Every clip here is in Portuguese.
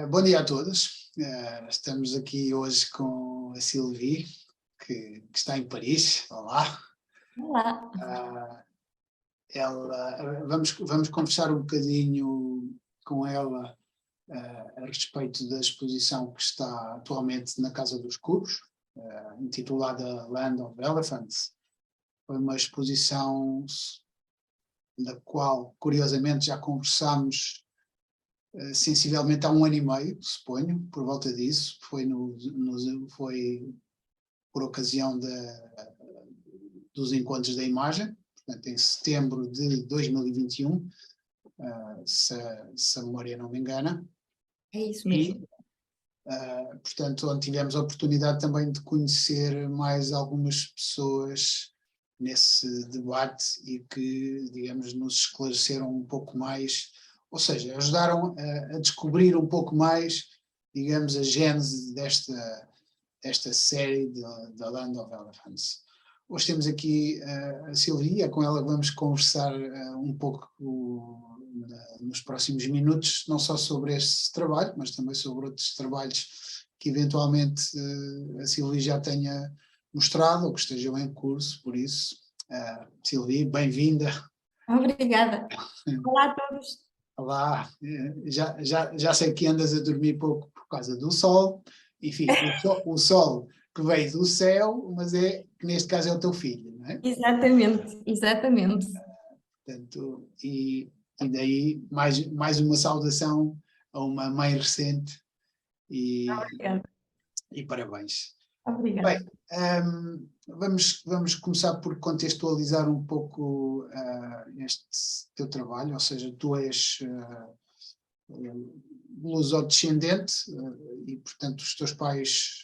Bom dia a todos. Estamos aqui hoje com a Sylvie, que está em Paris. Olá. Olá. Vamos conversar um bocadinho com ela a respeito da exposição que está atualmente na Casa dos Cubos, intitulada Land of Elephants. Foi uma exposição da qual, curiosamente, já conversámos sensivelmente há 1 ano e meio, suponho, por volta disso. Foi por ocasião dos Encontros da Imagem, portanto, em setembro de 2021, se a memória não me engana. É isso mesmo. Portanto, onde tivemos a oportunidade também de conhecer mais algumas pessoas nesse debate e que, digamos, nos esclareceram um pouco mais, ou seja, ajudaram a descobrir um pouco mais, digamos, a gênese desta série da Land of Elephants. Hoje temos aqui a Sylvie, com ela vamos conversar um pouco nos próximos minutos, não só sobre este trabalho, mas também sobre outros trabalhos que eventualmente a Sylvie já tenha mostrado ou que estejam em curso. Por isso, Sylvie, bem-vinda. Obrigada. Olá a todos. Olá, já sei que andas a dormir pouco por causa do sol. Enfim, o sol que veio do céu, mas é que neste caso é o teu filho, não é? Exatamente. Portanto, e daí mais uma saudação a uma mãe recente e parabéns. Obrigada. Bem, vamos começar por contextualizar um pouco este teu trabalho, ou seja, tu és lusodescendente e, portanto, os teus pais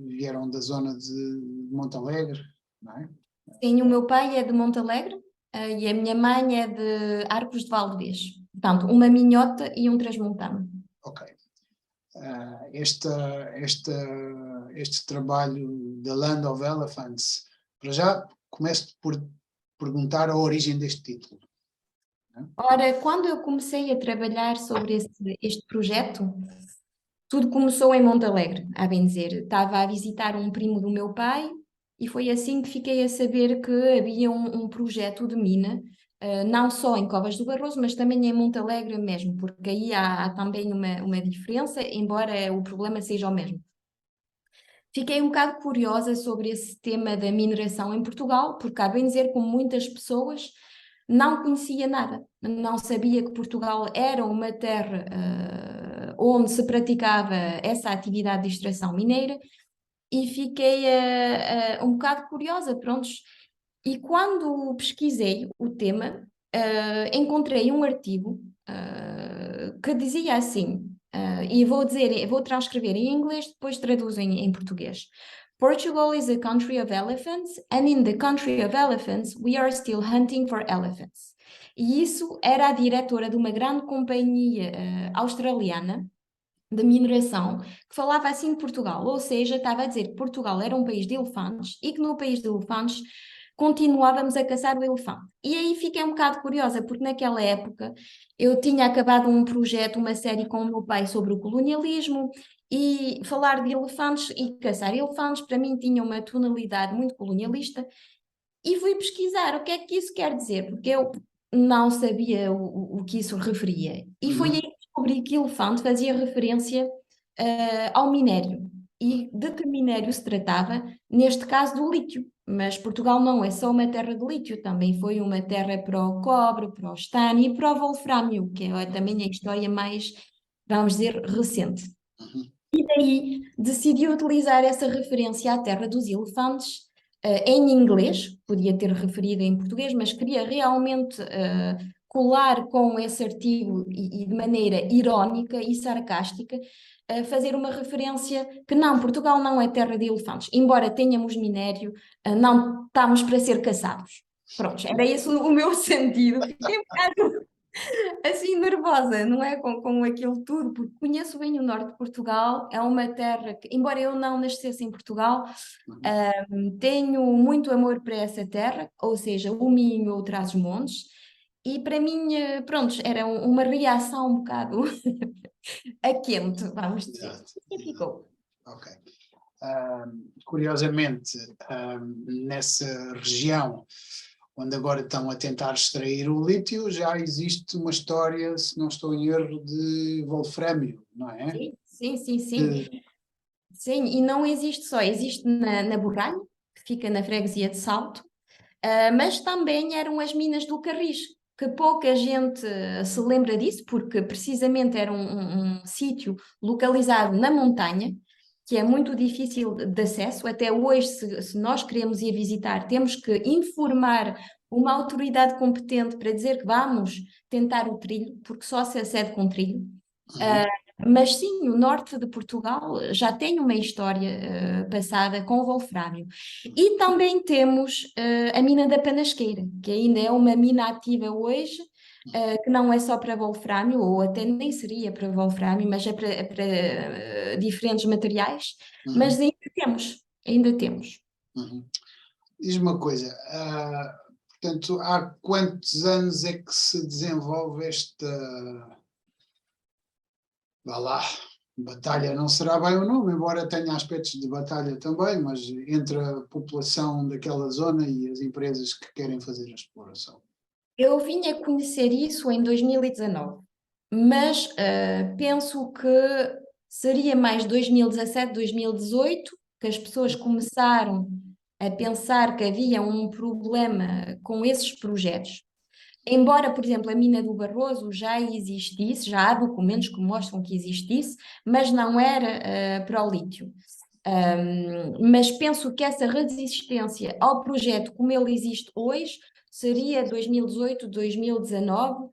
vieram da zona de Montalegre, não é? Sim, o meu pai é de Montalegre e a minha mãe é de Arcos de Valdevez. Portanto, uma minhota e um transmontano. Ok. Este trabalho da Land of Elephants, para já começo por perguntar a origem deste título. Ora, quando eu comecei a trabalhar sobre este projeto, tudo começou em Montalegre, a bem dizer. Estava a visitar um primo do meu pai e foi assim que fiquei a saber que havia um projeto de mina, não só em Covas do Barroso, mas também em Montalegre mesmo, porque aí há também uma diferença, embora o problema seja o mesmo. Fiquei um bocado curiosa sobre esse tema da mineração em Portugal, porque, a bem dizer, como muitas pessoas, não conhecia nada. Não sabia que Portugal era uma terra onde se praticava essa atividade de extração mineira e fiquei um bocado curiosa, prontos. E quando pesquisei o tema, encontrei um artigo que dizia assim, e vou transcrever em inglês, depois traduzo em português. Portugal is a country of elephants, and in the country of elephants, we are still hunting for elephants. E isso era a diretora de uma grande companhia australiana de mineração, que falava assim de Portugal, ou seja, estava a dizer que Portugal era um país de elefantes e que no país de elefantes continuávamos a caçar o elefante. E aí fiquei um bocado curiosa, porque naquela época eu tinha acabado um projeto, uma série com o meu pai sobre o colonialismo, e falar de elefantes e caçar elefantes para mim tinha uma tonalidade muito colonialista, e fui pesquisar o que é que isso quer dizer, porque eu não sabia o que isso referia. E foi aí que descobri que elefante fazia referência ao minério. E de que minério se tratava? Neste caso do lítio. Mas Portugal não é só uma terra de lítio, também foi uma terra para o cobre, para o estanho e para o wolframio, que é também a história mais, vamos dizer, recente. E daí decidi utilizar essa referência à terra dos elefantes em inglês, podia ter referido em português, mas queria realmente colar com esse artigo e de maneira irónica e sarcástica fazer uma referência que não, Portugal não é terra de elefantes, embora tenhamos minério, não estamos para ser caçados. Pronto, era esse o meu sentido. Fiquei um bocado assim nervosa, não é? Com aquilo tudo, porque conheço bem o norte de Portugal, é uma terra que, embora eu não nascesse em Portugal, tenho muito amor para essa terra, ou seja, o Minho ou Trás-os-Montes, e para mim, pronto, era uma reação um bocado a quente, vamos dizer. Exato, E exato. ficou. Ok. Curiosamente, nessa região onde agora estão a tentar extrair o lítio, já existe uma história, se não estou em erro, de wolframio, não é? Sim, sim, sim, sim. De- Sim, e não existe só, existe na Borralho, que fica na freguesia de Salto, mas também eram as minas do Carris, que pouca gente se lembra disso, porque precisamente era um sítio localizado na montanha, que é muito difícil de acesso. Até hoje, se nós queremos ir visitar, temos que informar uma autoridade competente para dizer que vamos tentar o trilho, porque só se acede com trilho. Uhum. Mas sim, o norte de Portugal já tem uma história passada com o wolframio. E também temos a mina da Panasqueira, que ainda é uma mina ativa hoje, que não é só para wolframio, ou até nem seria para wolframio, mas é para diferentes materiais. Mas Uhum. ainda temos, ainda temos. Uhum. Diz-me uma coisa, portanto, há quantos anos é que se desenvolve esta, vá lá, batalha? Não será bem o nome, embora tenha aspectos de batalha também, mas entre a população daquela zona e as empresas que querem fazer a exploração. Eu vim a conhecer isso em 2019, mas penso que seria mais 2017, 2018 que as pessoas começaram a pensar que havia um problema com esses projetos. Embora, por exemplo, a mina do Barroso já existisse, já há documentos que mostram que existisse, mas não era para o lítio. Mas penso que essa resistência ao projeto como ele existe hoje seria 2018, 2019,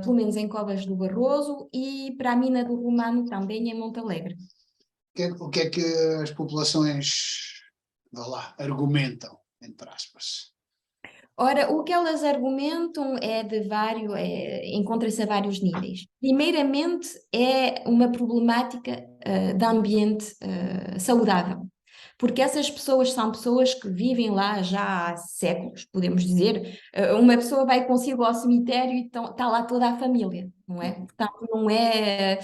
pelo menos em Covas do Barroso e para a mina do Romano também em Montalegre. O que é que as populações, vá lá, argumentam, entre aspas? Ora, o que elas argumentam é de vários, encontra-se a vários níveis. Primeiramente, é uma problemática de ambiente saudável, porque essas pessoas são pessoas que vivem lá já há séculos, podemos dizer. Uma pessoa vai consigo ao cemitério e está lá toda a família, não é? Portanto, não é.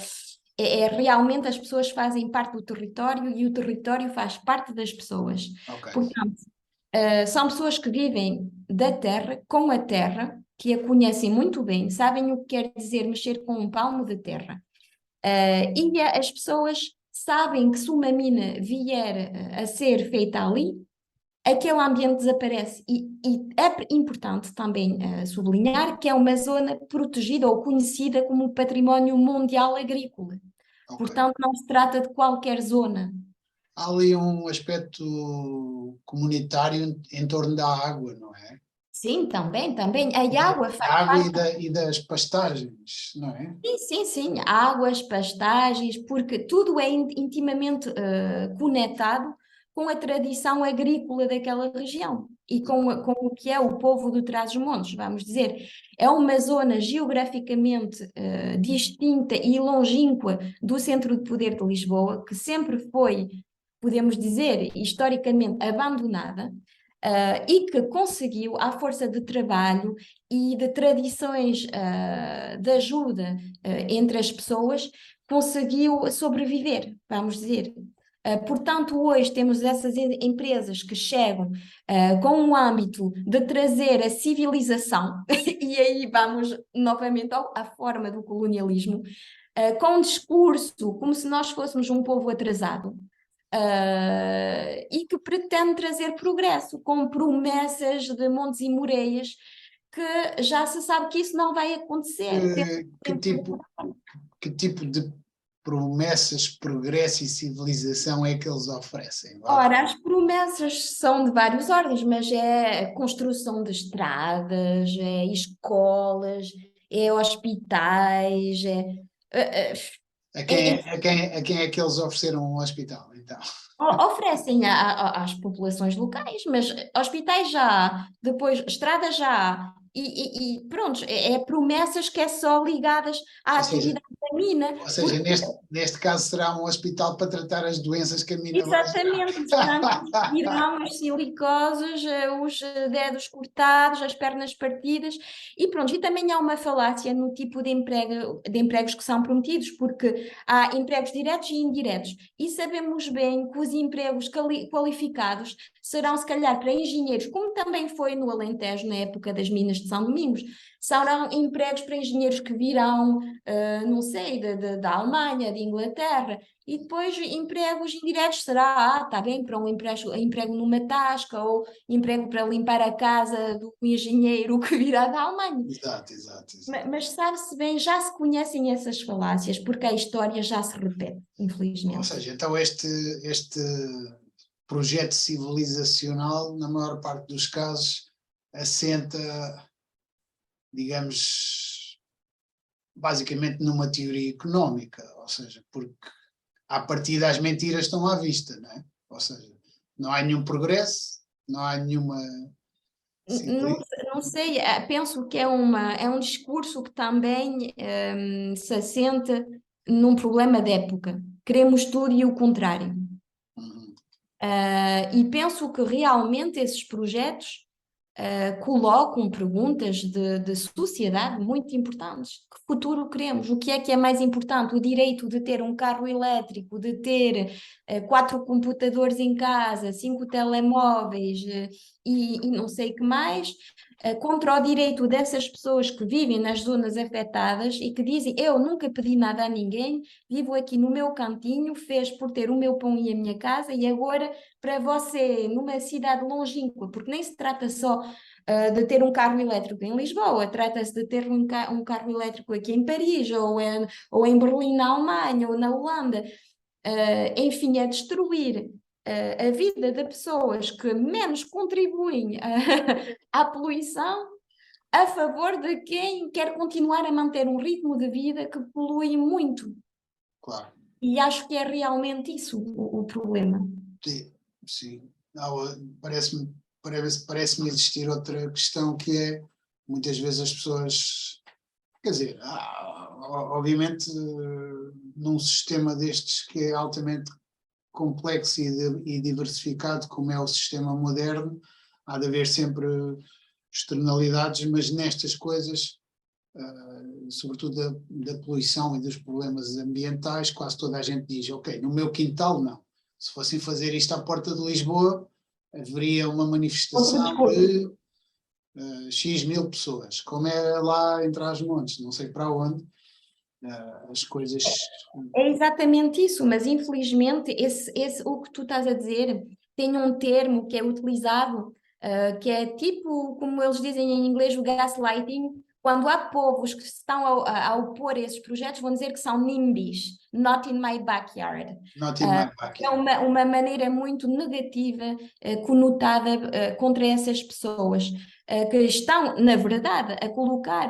É realmente as pessoas fazem parte do território e o território faz parte das pessoas. Ok, Portanto, são pessoas que vivem da terra, com a terra, que a conhecem muito bem, sabem o que quer dizer mexer com um palmo de terra. As pessoas sabem que se uma mina vier a ser feita ali, aquele ambiente desaparece. E é importante também sublinhar que é uma zona protegida ou conhecida como Património Mundial Agrícola. ok. Portanto, não se trata de qualquer zona. Há ali um aspecto comunitário em torno da água, não é? Sim, também, também. A água Da faz água parte. e das pastagens, não é? Sim, sim, sim. Águas, pastagens, porque tudo é intimamente conectado com a tradição agrícola daquela região e com o que é o povo do Trás-os-Montes, vamos dizer. É uma zona geograficamente distinta e longínqua do centro de poder de Lisboa, que sempre foi, podemos dizer, historicamente abandonada. E que conseguiu, à força de trabalho e de tradições de ajuda entre as pessoas, conseguiu sobreviver, vamos dizer. Portanto, hoje temos essas empresas que chegam com um âmbito de trazer a civilização, e aí vamos novamente à forma do colonialismo, com um discurso como se nós fôssemos um povo atrasado. E que pretende trazer progresso, com promessas de montes e moreias, que já se sabe que isso não vai acontecer. Que, que tipo, que tipo de promessas, progresso e civilização é que eles oferecem? Vá lá. Ora, as promessas são de várias ordens, mas é a construção de estradas, é escolas, é hospitais, é, é- A quem é que eles ofereceram um hospital, então? oferecem às populações locais, mas hospitais já há, depois estradas já há, E pronto, é promessas que é só ligadas à Ou seja, atividade da mina. neste caso será um hospital para tratar as doenças que a mina vai gerar. Exatamente, portanto, virão as silicoses, os dedos cortados, as pernas partidas, e pronto, e também há uma falácia no tipo de empregos que são prometidos, porque há empregos diretos e indiretos, e sabemos bem que os empregos qualificados serão se calhar para engenheiros, como também foi no Alentejo na época das minas de São Domingos, serão empregos para engenheiros que virão, não sei, da Alemanha, de Inglaterra, e depois empregos indiretos será, está bem, para um emprego numa tasca ou emprego para limpar a casa do engenheiro que virá da Alemanha. Exato. Mas sabe-se bem, já se conhecem essas falácias, porque a história já se repete, Ou infelizmente. seja, então este projeto civilizacional, na maior parte dos casos, assenta, digamos, basicamente numa teoria económica, ou seja, porque à partida as mentiras estão à vista, não é? Ou seja, não há nenhum progresso, não há nenhuma... Não sei, penso que é um discurso que também se assenta num problema de época. Queremos tudo e o contrário. Uhum. E penso que realmente esses projetos colocam perguntas de sociedade muito importantes. Que futuro queremos? O que é mais importante? O direito de ter um carro elétrico, de ter 4 computadores em casa, 5 telemóveis e não sei o que mais, contra o direito dessas pessoas que vivem nas zonas afetadas e que dizem: eu nunca pedi nada a ninguém, vivo aqui no meu cantinho, fez por ter o meu pão e a minha casa, e agora para você, numa cidade longínqua, porque nem se trata só de ter um carro elétrico em Lisboa, trata-se de ter um carro elétrico aqui em Paris, ou em Berlim, na Alemanha, ou na Holanda. Enfim, é destruir a vida de pessoas que menos contribuem à poluição a favor de quem quer continuar a manter um ritmo de vida que polui muito. Claro. E acho que é realmente isso o problema. Sim. Parece-me existir outra questão que é, muitas vezes as pessoas, quer dizer, obviamente num sistema destes que é altamente complexo e diversificado, como é o sistema moderno, há de haver sempre externalidades, mas nestas coisas, sobretudo da poluição e dos problemas ambientais, quase toda a gente diz: ok, no meu quintal não. Se fossem fazer isto à porta de Lisboa, haveria uma manifestação de X mil pessoas, como é lá em Trás-os-Montes, não sei para onde, as coisas... É exatamente isso, mas infelizmente o que tu estás a dizer tem um termo que é utilizado, que é tipo, como eles dizem em inglês, o gaslighting. Quando há povos que se estão a opor a esses projetos, vão dizer que são NIMBYs, not in my backyard. Not in my backyard. É uma maneira muito negativa, conotada contra essas pessoas, que estão, na verdade, a colocar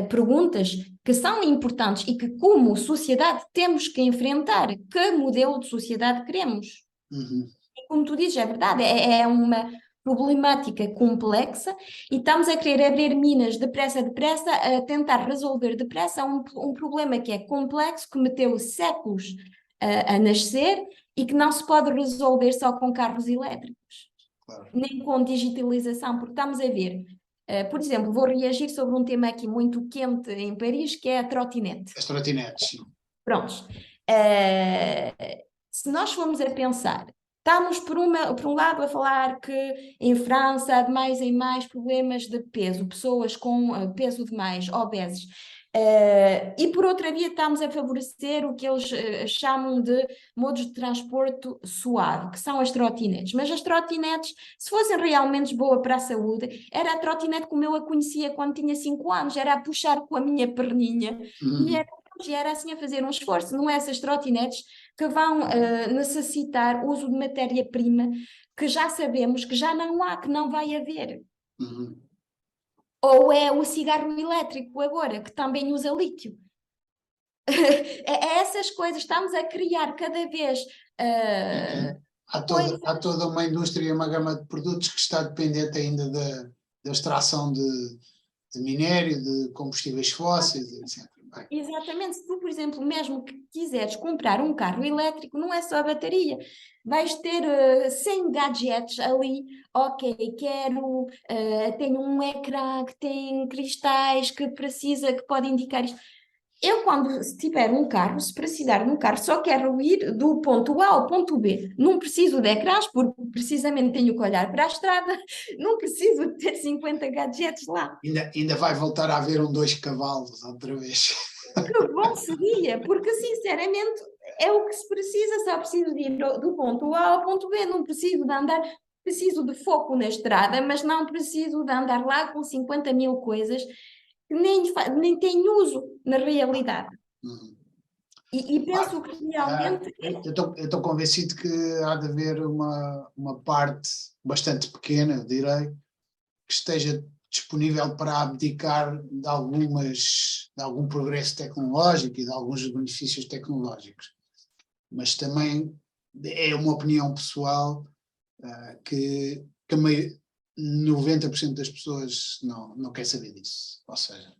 perguntas que são importantes e que, como sociedade, temos que enfrentar. Que modelo de sociedade queremos? Uhum. E como tu dizes, é verdade, é uma problemática complexa e estamos a querer abrir minas depressa, a tentar resolver depressa um problema que é complexo, que meteu séculos a nascer e que não se pode resolver só com carros elétricos, Claro. nem com digitalização, porque estamos a ver, por exemplo, vou reagir sobre um tema aqui muito quente em Paris, que é a trotinete. As trotinetes, sim. Prontos. Se nós formos a pensar, estamos por um lado a falar que em França há de mais em mais problemas de peso, pessoas com peso demais, obesos. E por outra via estamos a favorecer o que eles chamam de modos de transporte suave, que são as trotinetes. Mas as trotinetes, se fossem realmente boas para a saúde, era a trotinete como eu a conhecia quando tinha 5 anos, era a puxar com a minha perninha e era assim a fazer um esforço, não é essas trotinetes que vão necessitar uso de matéria-prima que já sabemos que já não há, que não vai haver. Uhum. Ou é o cigarro elétrico agora, que também usa lítio. É essas coisas, estamos a criar cada vez... Há toda uma indústria, uma gama de produtos que está dependente ainda da extração de minério, de combustíveis fósseis, etc. Bem, Exatamente, se tu, por exemplo, mesmo que quiseres comprar um carro elétrico, não é só a bateria, vais ter 100 gadgets ali, ok, tenho um ecrã que tem cristais que precisa, que pode indicar isto. Eu, quando se tiver um carro, se precisar de um carro, só quero ir do ponto A ao ponto B. Não preciso de ecrãs, porque precisamente tenho que olhar para a estrada, não preciso de ter 50 gadgets lá. ainda vai voltar a haver um 2 cavalos outra vez. Que bom seria, porque sinceramente é o que se precisa, só preciso de ir do ponto A ao ponto B, não preciso de andar, preciso de foco na estrada, mas não preciso de andar lá com 50 mil coisas que nem têm uso na realidade. Uhum. E penso que realmente Eu estou convencido que há de haver uma parte bastante pequena, eu direi, que esteja disponível para abdicar de algum progresso tecnológico e de alguns benefícios tecnológicos. Mas também é uma opinião pessoal que 90% das pessoas não quer saber disso. Ou seja,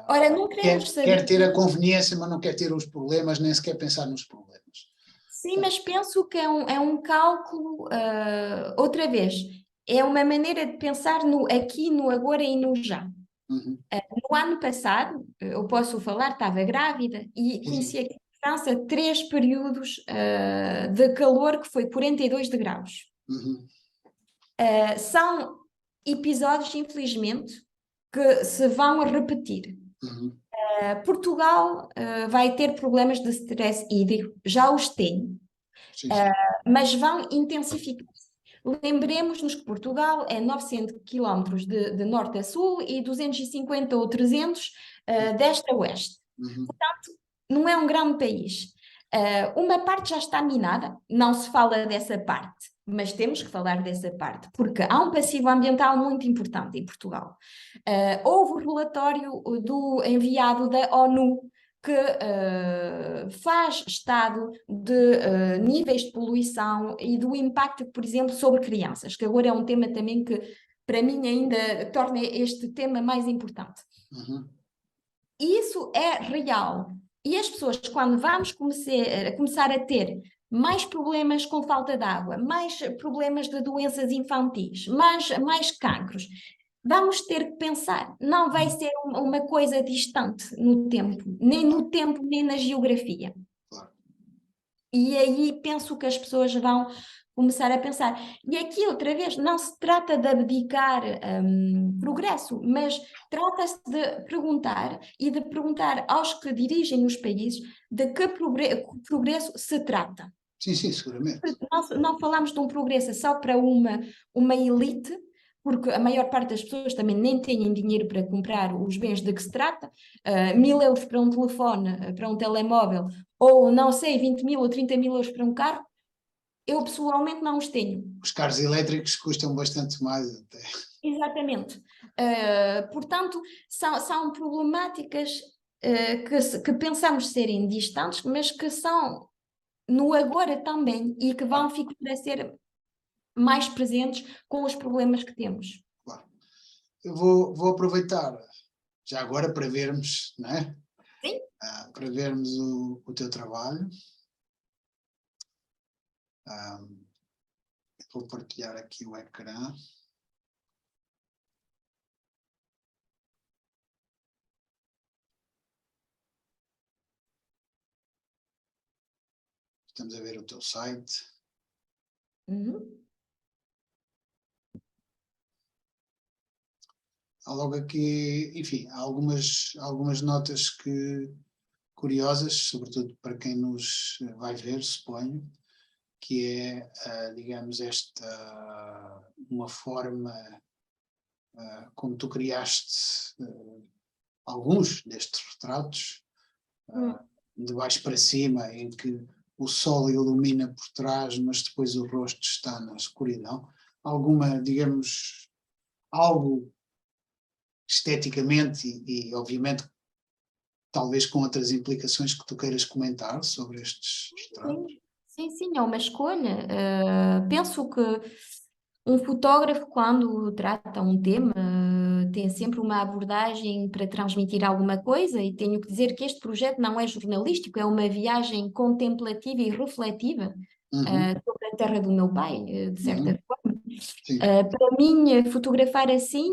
ora, não queremos saber. quer ter a conveniência, mas não quer ter os problemas, nem sequer pensar nos problemas. Sim, mas penso que é um cálculo, outra vez, é uma maneira de pensar no aqui, no agora e no já. Uhum. No ano passado, eu posso falar, estava grávida e conheci aqui em França 3 períodos de calor que foi 42 graus. Uhum. São episódios, infelizmente, que se vão repetir. Uhum. Portugal vai ter problemas de stress hídrico, já os tem, Sim, mas vão intensificar-se. Lembremos-nos que Portugal é 900 quilómetros de norte a sul e 250 ou 300 deste a oeste. Uhum. Não é um grande país. Uma parte já está minada, não se fala dessa parte, mas temos que falar dessa parte, porque há um passivo ambiental muito importante em Portugal. Houve um relatório do enviado da ONU que faz estado de níveis de poluição e do impacto, por exemplo, sobre crianças, que agora é um tema também que, para mim, ainda torna este tema mais importante. Uhum. E isso é real. E as pessoas, quando vamos começar a ter mais problemas com falta de água, mais problemas de doenças infantis, mais cancros, vamos ter que pensar. Não vai ser uma coisa distante no tempo, nem na geografia. Claro. E aí penso que as pessoas vão começar a pensar. E aqui, outra vez, não se trata de abdicar progresso, mas trata-se de perguntar e de perguntar aos que dirigem os países de que progresso se trata. Sim, seguramente. Não falamos de um progresso só para uma elite, porque a maior parte das pessoas também nem têm dinheiro para comprar os bens de que se trata. 1000 euros para um telefone, para um telemóvel, ou não sei, 20 mil ou 30 mil euros para um carro, eu pessoalmente não os tenho. Os carros elétricos custam bastante mais até. Exatamente. Portanto, são problemáticas que pensamos serem distantes, mas que são no agora também e que vão ficar a ser mais presentes com os problemas que temos. Claro. Eu vou aproveitar já agora para vermos, não é? Sim. Para vermos o teu trabalho. Vou partilhar aqui o ecrã. Estamos a ver o teu site. Uhum. Há logo aqui, enfim, há algumas notas curiosas, sobretudo para quem nos vai ver, suponho, que é, digamos, uma forma como tu criaste alguns destes retratos, de baixo para cima, em que o sol ilumina por trás, mas depois o rosto está na escuridão. Digamos, algo esteticamente e obviamente, talvez com outras implicações que tu queiras comentar sobre estes retratos. Sim, é uma escolha. Penso que um fotógrafo, quando trata um tema, tem sempre uma abordagem para transmitir alguma coisa, e tenho que dizer que este projeto não é jornalístico, é uma viagem contemplativa e refletiva sobre a terra do meu pai, de certa forma. Sim. Para mim, fotografar assim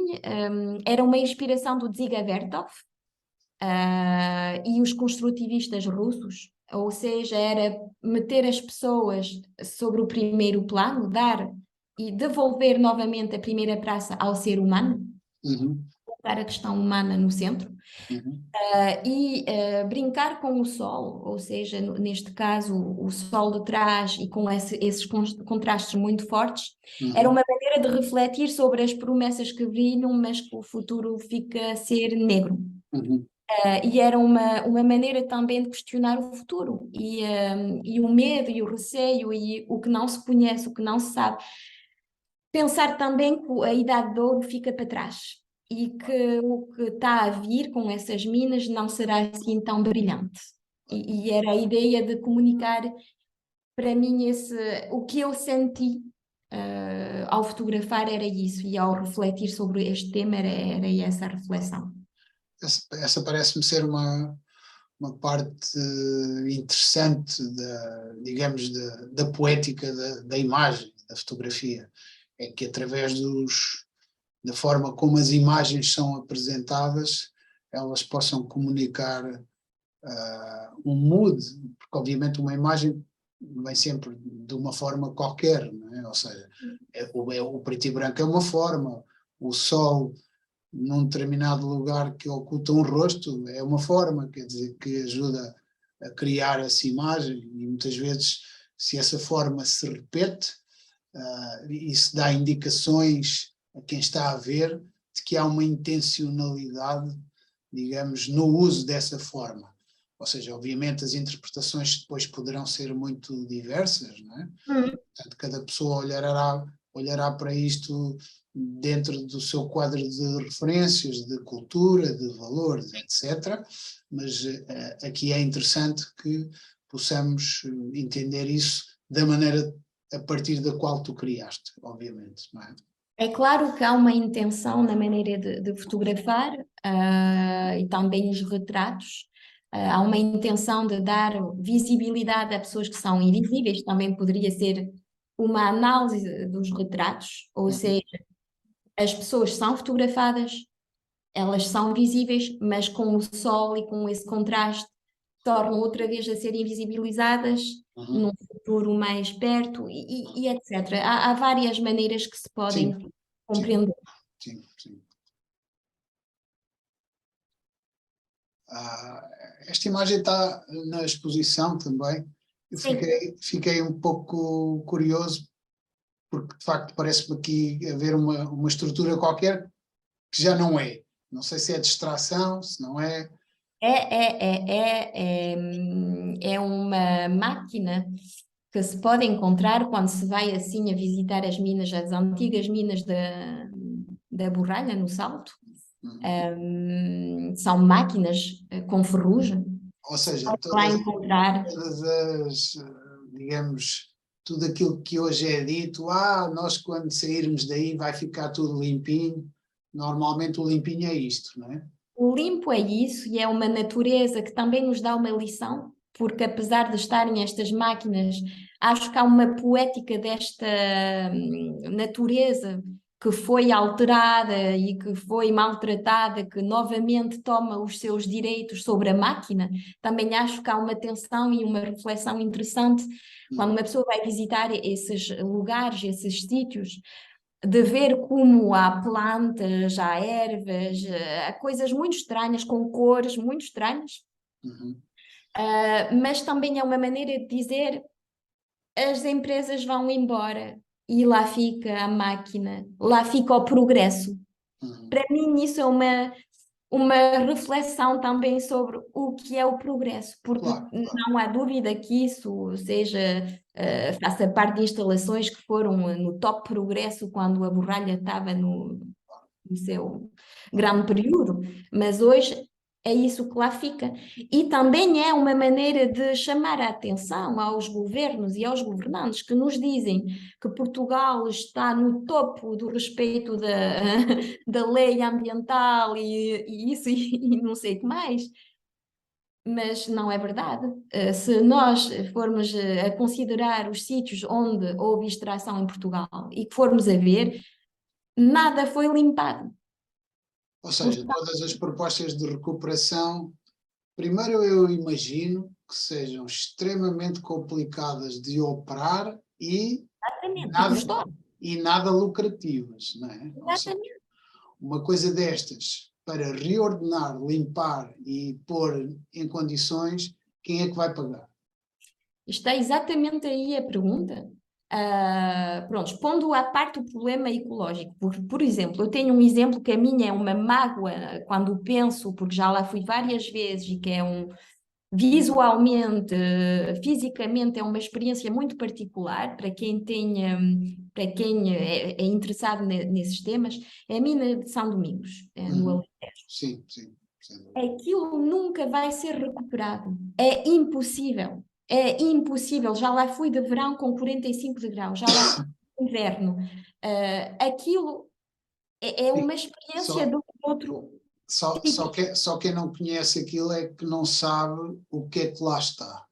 era uma inspiração do Dziga Vertov e os construtivistas russos, ou seja, era meter as pessoas sobre o primeiro plano, dar e devolver novamente a primeira praça ao ser humano, colocar a questão humana no centro. Brincar com o sol, ou seja, neste caso o sol de trás e com esses contrastes muito fortes, era uma maneira de refletir sobre as promessas que brilham, mas que o futuro fica a ser negro. E era uma maneira também de questionar o futuro e o medo e o receio e o que não se conhece, o que não se sabe. Pensar também que a idade de ouro fica para trás e que o que está a vir com essas minas não será assim tão brilhante. E era a ideia de comunicar para mim o que eu senti ao fotografar era isso, e ao refletir sobre este tema era essa a reflexão. Essa parece-me ser uma parte interessante digamos, da poética da imagem, da fotografia. É que através da forma como as imagens são apresentadas, elas possam comunicar um mood, porque obviamente uma imagem vem sempre de uma forma qualquer, não é? Ou seja, o preto e branco é uma forma, o sol num determinado lugar que oculta um rosto é uma forma, quer dizer, que ajuda a criar essa imagem, e muitas vezes, se essa forma se repete, isso dá indicações a quem está a ver de que há uma intencionalidade, digamos, no uso dessa forma. Ou seja, obviamente as interpretações depois poderão ser muito diversas, não é? Portanto, cada pessoa olhará para isto dentro do seu quadro de referências, de cultura, de valores, etc. Mas aqui é interessante que possamos entender isso da maneira a partir da qual tu criaste, obviamente, não é? É claro que há uma intenção na maneira de fotografar e também os retratos. Há uma intenção de dar visibilidade a pessoas que são invisíveis, também poderia ser uma análise dos retratos, ou seja, as pessoas são fotografadas, elas são visíveis, mas com o sol e com esse contraste tornam outra vez a ser invisibilizadas num futuro mais perto e etc. Há várias maneiras que se podem compreender. Sim. Esta imagem está na exposição também. Eu fiquei um pouco curioso, porque de facto parece-me aqui haver uma estrutura qualquer que já não é. Não sei se é distração, se não é. É uma máquina que se pode encontrar quando se vai assim a visitar as minas, as antigas minas da Borralha, no Salto. São máquinas com ferrugem. Ou seja, todas as, digamos, tudo aquilo que hoje é dito, nós quando sairmos daí vai ficar tudo limpinho. Normalmente o limpinho é isto, não é? O limpo é isso, e é uma natureza que também nos dá uma lição, porque apesar de estarem estas máquinas, acho que há uma poética desta natureza que foi alterada e que foi maltratada, que novamente toma os seus direitos sobre a máquina. Também acho que há uma tensão e uma reflexão interessante quando uma pessoa vai visitar esses lugares, esses sítios, de ver como há plantas, há ervas, há coisas muito estranhas, com cores muito estranhas, mas também é uma maneira de dizer: as empresas vão embora e lá fica a máquina, lá fica o progresso. Para mim isso é uma reflexão também sobre o que é o progresso, porque não há dúvida que isso faça parte de instalações que foram no top progresso quando a Borralha estava no seu grande período, mas hoje é isso que lá fica. E também é uma maneira de chamar a atenção aos governos e aos governantes que nos dizem que Portugal está no topo do respeito da, da lei ambiental e isso e não sei o que mais. Mas não é verdade. Se nós formos a considerar os sítios onde houve extração em Portugal e que formos a ver, nada foi limpado. Ou seja, todas as propostas de recuperação, primeiro eu imagino que sejam extremamente complicadas de operar Exatamente, e nada, custou. e nada lucrativas, não é? Ou seja, Exatamente. uma coisa destas, para reordenar, limpar e pôr em condições, quem é que vai pagar? Está exatamente aí a pergunta. Pronto, pondo à parte o problema ecológico, por exemplo, eu tenho um exemplo que a minha é uma mágoa quando penso, porque já lá fui várias vezes e que é visualmente, fisicamente é uma experiência muito particular para quem tenha, para quem é interessado nesses temas, é a mina de São Domingos, no Uhum. Alentejo. Sim, sim, sem dúvida. Aquilo nunca vai ser recuperado. É impossível. É impossível. Já lá fui de verão com 45 de graus, já lá fui de inverno. Aquilo é Sim. uma experiência Só, de um outro tipo. só quem não conhece aquilo é que não sabe o que é que lá está.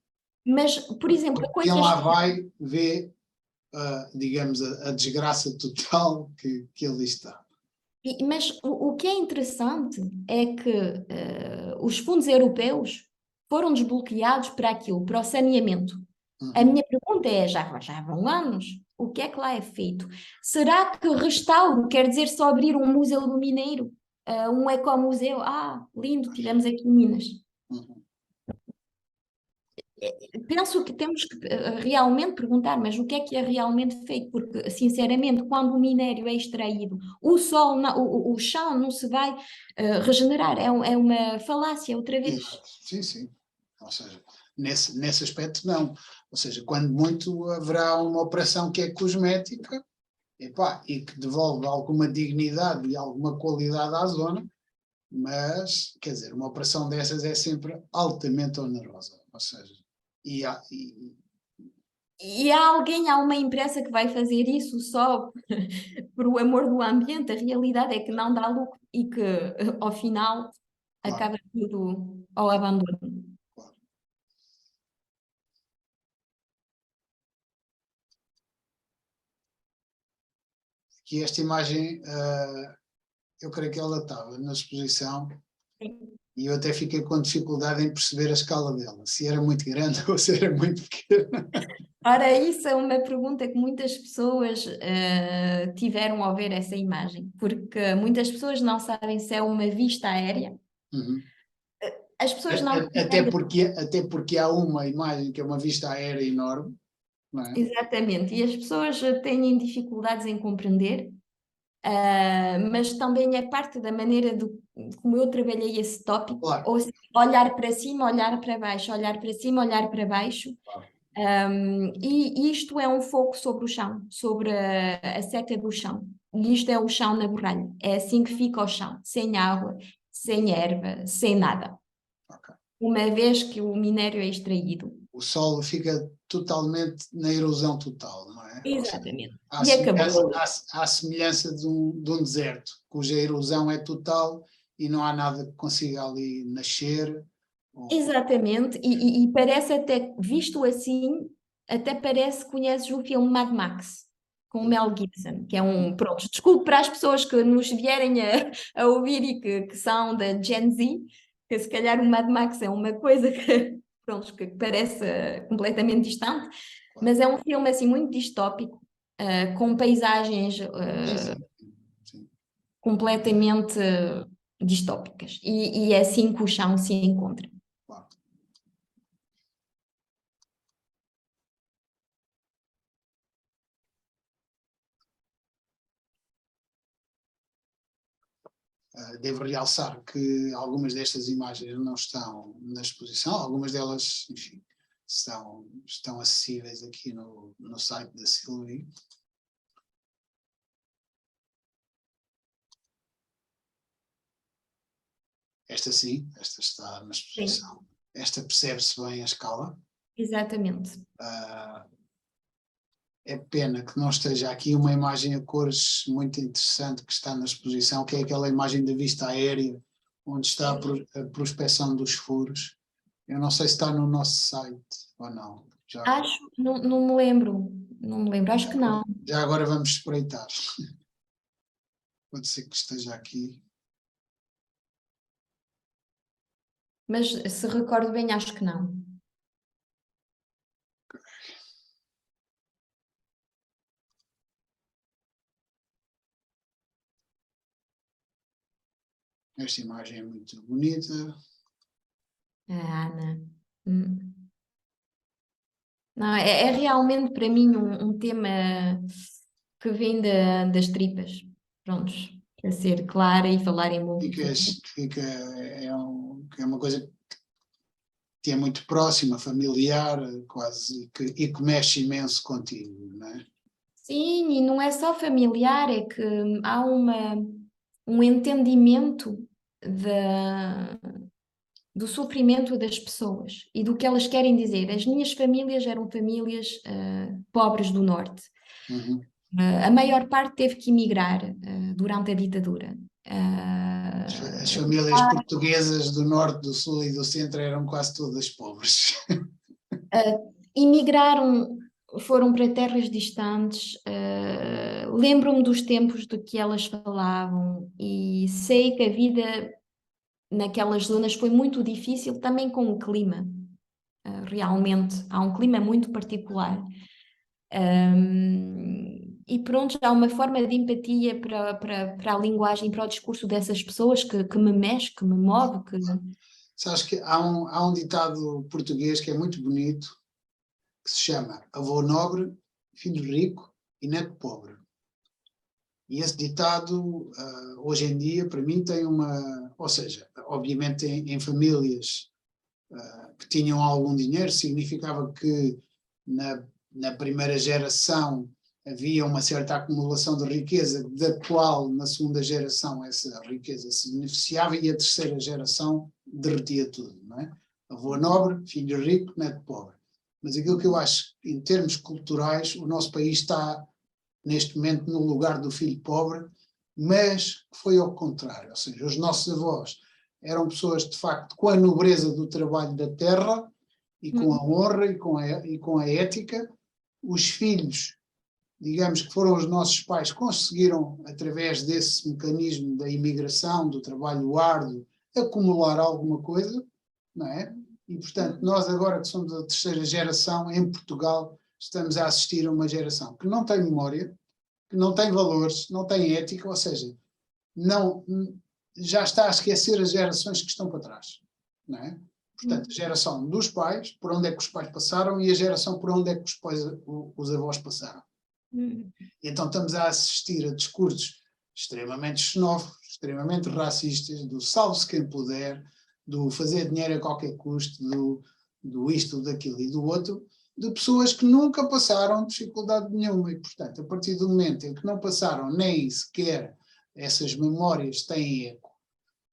Mas, por exemplo, Porque a quem coisa lá vai vê, digamos, a desgraça total que ali está. Mas o que é interessante é que os fundos europeus foram desbloqueados para aquilo, para o saneamento. A Uhum. minha pergunta é: já vão anos? O que é que lá é feito? Será que restauro quer dizer só abrir um museu do Mineiro? Um ecomuseu? Ah, lindo, tivemos aqui em Minas. Uhum. Penso que temos que realmente perguntar, mas o que é realmente feito? Porque, sinceramente, quando o minério é extraído, o sol, o chão não se vai regenerar. É uma falácia outra vez. Exato. Sim, sim. Ou seja, nesse aspecto não. Ou seja, quando muito haverá uma operação que é cosmética, epá, e que devolve alguma dignidade e alguma qualidade à zona, mas, quer dizer, uma operação dessas é sempre altamente onerosa. Ou seja, e E há uma empresa que vai fazer isso só por o amor do ambiente. A realidade é que não dá lucro e que, ao final, claro, acaba tudo ao abandono. claro. Que esta imagem, eu creio que ela estava na exposição e eu até fiquei com dificuldade em perceber a escala dela, se era muito grande ou se era muito pequena. Ora, isso é uma pergunta que muitas pessoas tiveram ao ver essa imagem, porque muitas pessoas não sabem se é uma vista aérea. Uhum. As pessoas não compreendem Até porque há uma imagem que é uma vista aérea enorme, não é? exatamente, e as pessoas têm dificuldades em compreender, mas também é parte da maneira de como eu trabalhei esse tópico, Claro, ou seja, olhar para cima, olhar para baixo, olhar para cima, olhar para baixo. claro. E isto é um foco sobre o chão, sobre a seta do chão. E isto é o chão na borralha. É assim que fica o chão, sem água, sem erva, sem nada. Ok. Uma vez que o minério é extraído. O solo fica totalmente na erosão total, não é? Ou seja, Exatamente. E acabou. à semelhança de um deserto, cuja erosão é total e não há nada que consiga ali nascer. Ou... Exatamente. E parece até, visto assim, até parece que conheces o filme Mad Max, com o Mel Gibson, que é um, pronto, desculpe para as pessoas que nos vierem a ouvir e que são da Gen Z, que se calhar o Mad Max é uma coisa que, pronto, que parece completamente distante, Claro. mas é um filme assim muito distópico, com paisagens Sim, sim, sim. completamente distópicas. E é assim que o chão se encontra. Claro. Devo realçar que algumas destas imagens não estão na exposição, algumas delas, enfim, estão acessíveis aqui no site da Silvi. Esta sim, esta está na Sim, exposição. Esta percebe-se bem a escala. exatamente. É pena que não esteja aqui uma imagem a cores muito interessante que está na exposição, que é aquela imagem da vista aérea, onde está a prospeção dos furos. Eu não sei se está no nosso site ou não. Acho, não me lembro. Não me lembro, acho que não. Já agora vamos espreitar. Pode ser que esteja aqui. Mas se recordo bem, acho que não. Esta imagem é muito bonita. A Ana. Não, é realmente para mim um tema que vem das tripas. Prontos, para ser clara e falar em bom português. É uma coisa que é muito próxima, familiar, quase, e que mexe imenso contigo, não é? Sim, e não é só familiar, é que há um entendimento do sofrimento das pessoas e do que elas querem dizer. As minhas famílias eram famílias pobres do Norte. Uhum. A maior parte teve que emigrar durante a ditadura. As famílias portuguesas do Norte, do Sul e do Centro eram quase todas pobres. Emigraram, foram para terras distantes. Lembro-me dos tempos de que elas falavam e sei que a vida naquelas zonas foi muito difícil, também com o clima. Realmente, há um clima muito particular. E pronto, há uma forma de empatia para a linguagem, para o discurso dessas pessoas que me mexe, que me move. Sabes que há um ditado português que é muito bonito, que se chama avô nobre, filho rico e neto pobre. E esse ditado, hoje em dia, para mim, tem uma... Ou seja, obviamente em famílias que tinham algum dinheiro, significava que na primeira geração havia uma certa acumulação de riqueza, da qual na segunda geração essa riqueza se beneficiava e a terceira geração derretia tudo, não é? Avô nobre, filho rico, neto pobre. Mas aquilo que eu acho, em termos culturais, o nosso país está neste momento no lugar do filho pobre, mas foi ao contrário, ou seja, os nossos avós eram pessoas de facto com a nobreza do trabalho da terra e com a honra e com a ética. Os filhos, digamos que foram os nossos pais, conseguiram através desse mecanismo da imigração, do trabalho árduo, acumular alguma coisa, não é? E portanto nós agora que somos a terceira geração em Portugal, estamos a assistir a uma geração que não tem memória, que não tem valores, não tem ética, ou seja, não, já está a esquecer as gerações que estão para trás, não é? Portanto, a geração dos pais, por onde é que os pais passaram, e a geração por onde é que os avós passaram. E então estamos a assistir a discursos extremamente xenófobos, extremamente racistas, do salve-se quem puder, do fazer dinheiro a qualquer custo, do isto, daquilo e do outro, de pessoas que nunca passaram dificuldade nenhuma. E, portanto, a partir do momento em que não passaram nem sequer essas memórias têm eco,